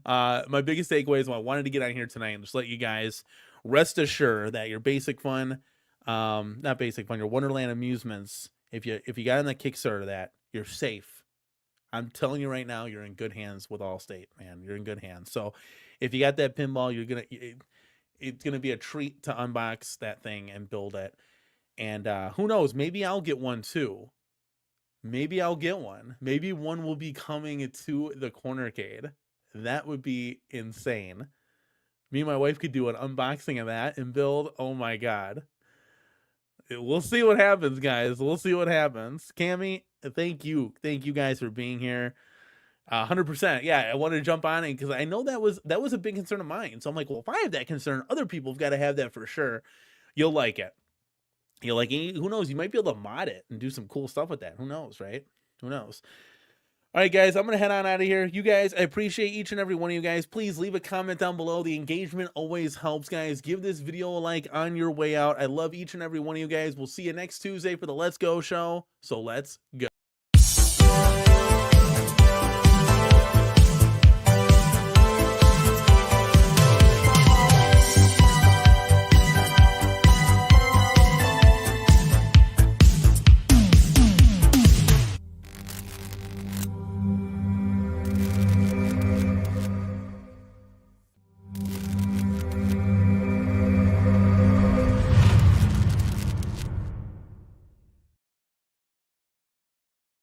my biggest takeaway is I wanted to get on here tonight and just let you guys rest assured that your basic fun, not basic fun, your Wonderland amusements, if you got on the Kickstarter of that, you're safe. I'm telling you right now, you're in good hands with Allstate, man. You're in good hands. So if you got that pinball, it's gonna be a treat to unbox that thing and build it. And who knows, maybe I'll get one too. Maybe I'll get one. Maybe one will be coming to the Cornercade. That would be insane. Me and my wife could do an unboxing of that and build. Oh my God. We'll see what happens, guys. We'll see what happens. Cammy, thank you. Thank you guys for being here. 100%. Yeah, I wanted to jump on it because I know that was a big concern of mine. So I'm like, well, if I have that concern, other people have got to have that for sure. You'll like it. You'll like it. Who knows? You might be able to mod it and do some cool stuff with that. Who knows, right? Who knows? All right, guys, I'm going to head on out of here. You guys, I appreciate each and every one of you guys. Please leave a comment down below. The engagement always helps, guys. Give this video a like on your way out. I love each and every one of you guys. We'll see you next Tuesday for the Let's Go show. So let's go.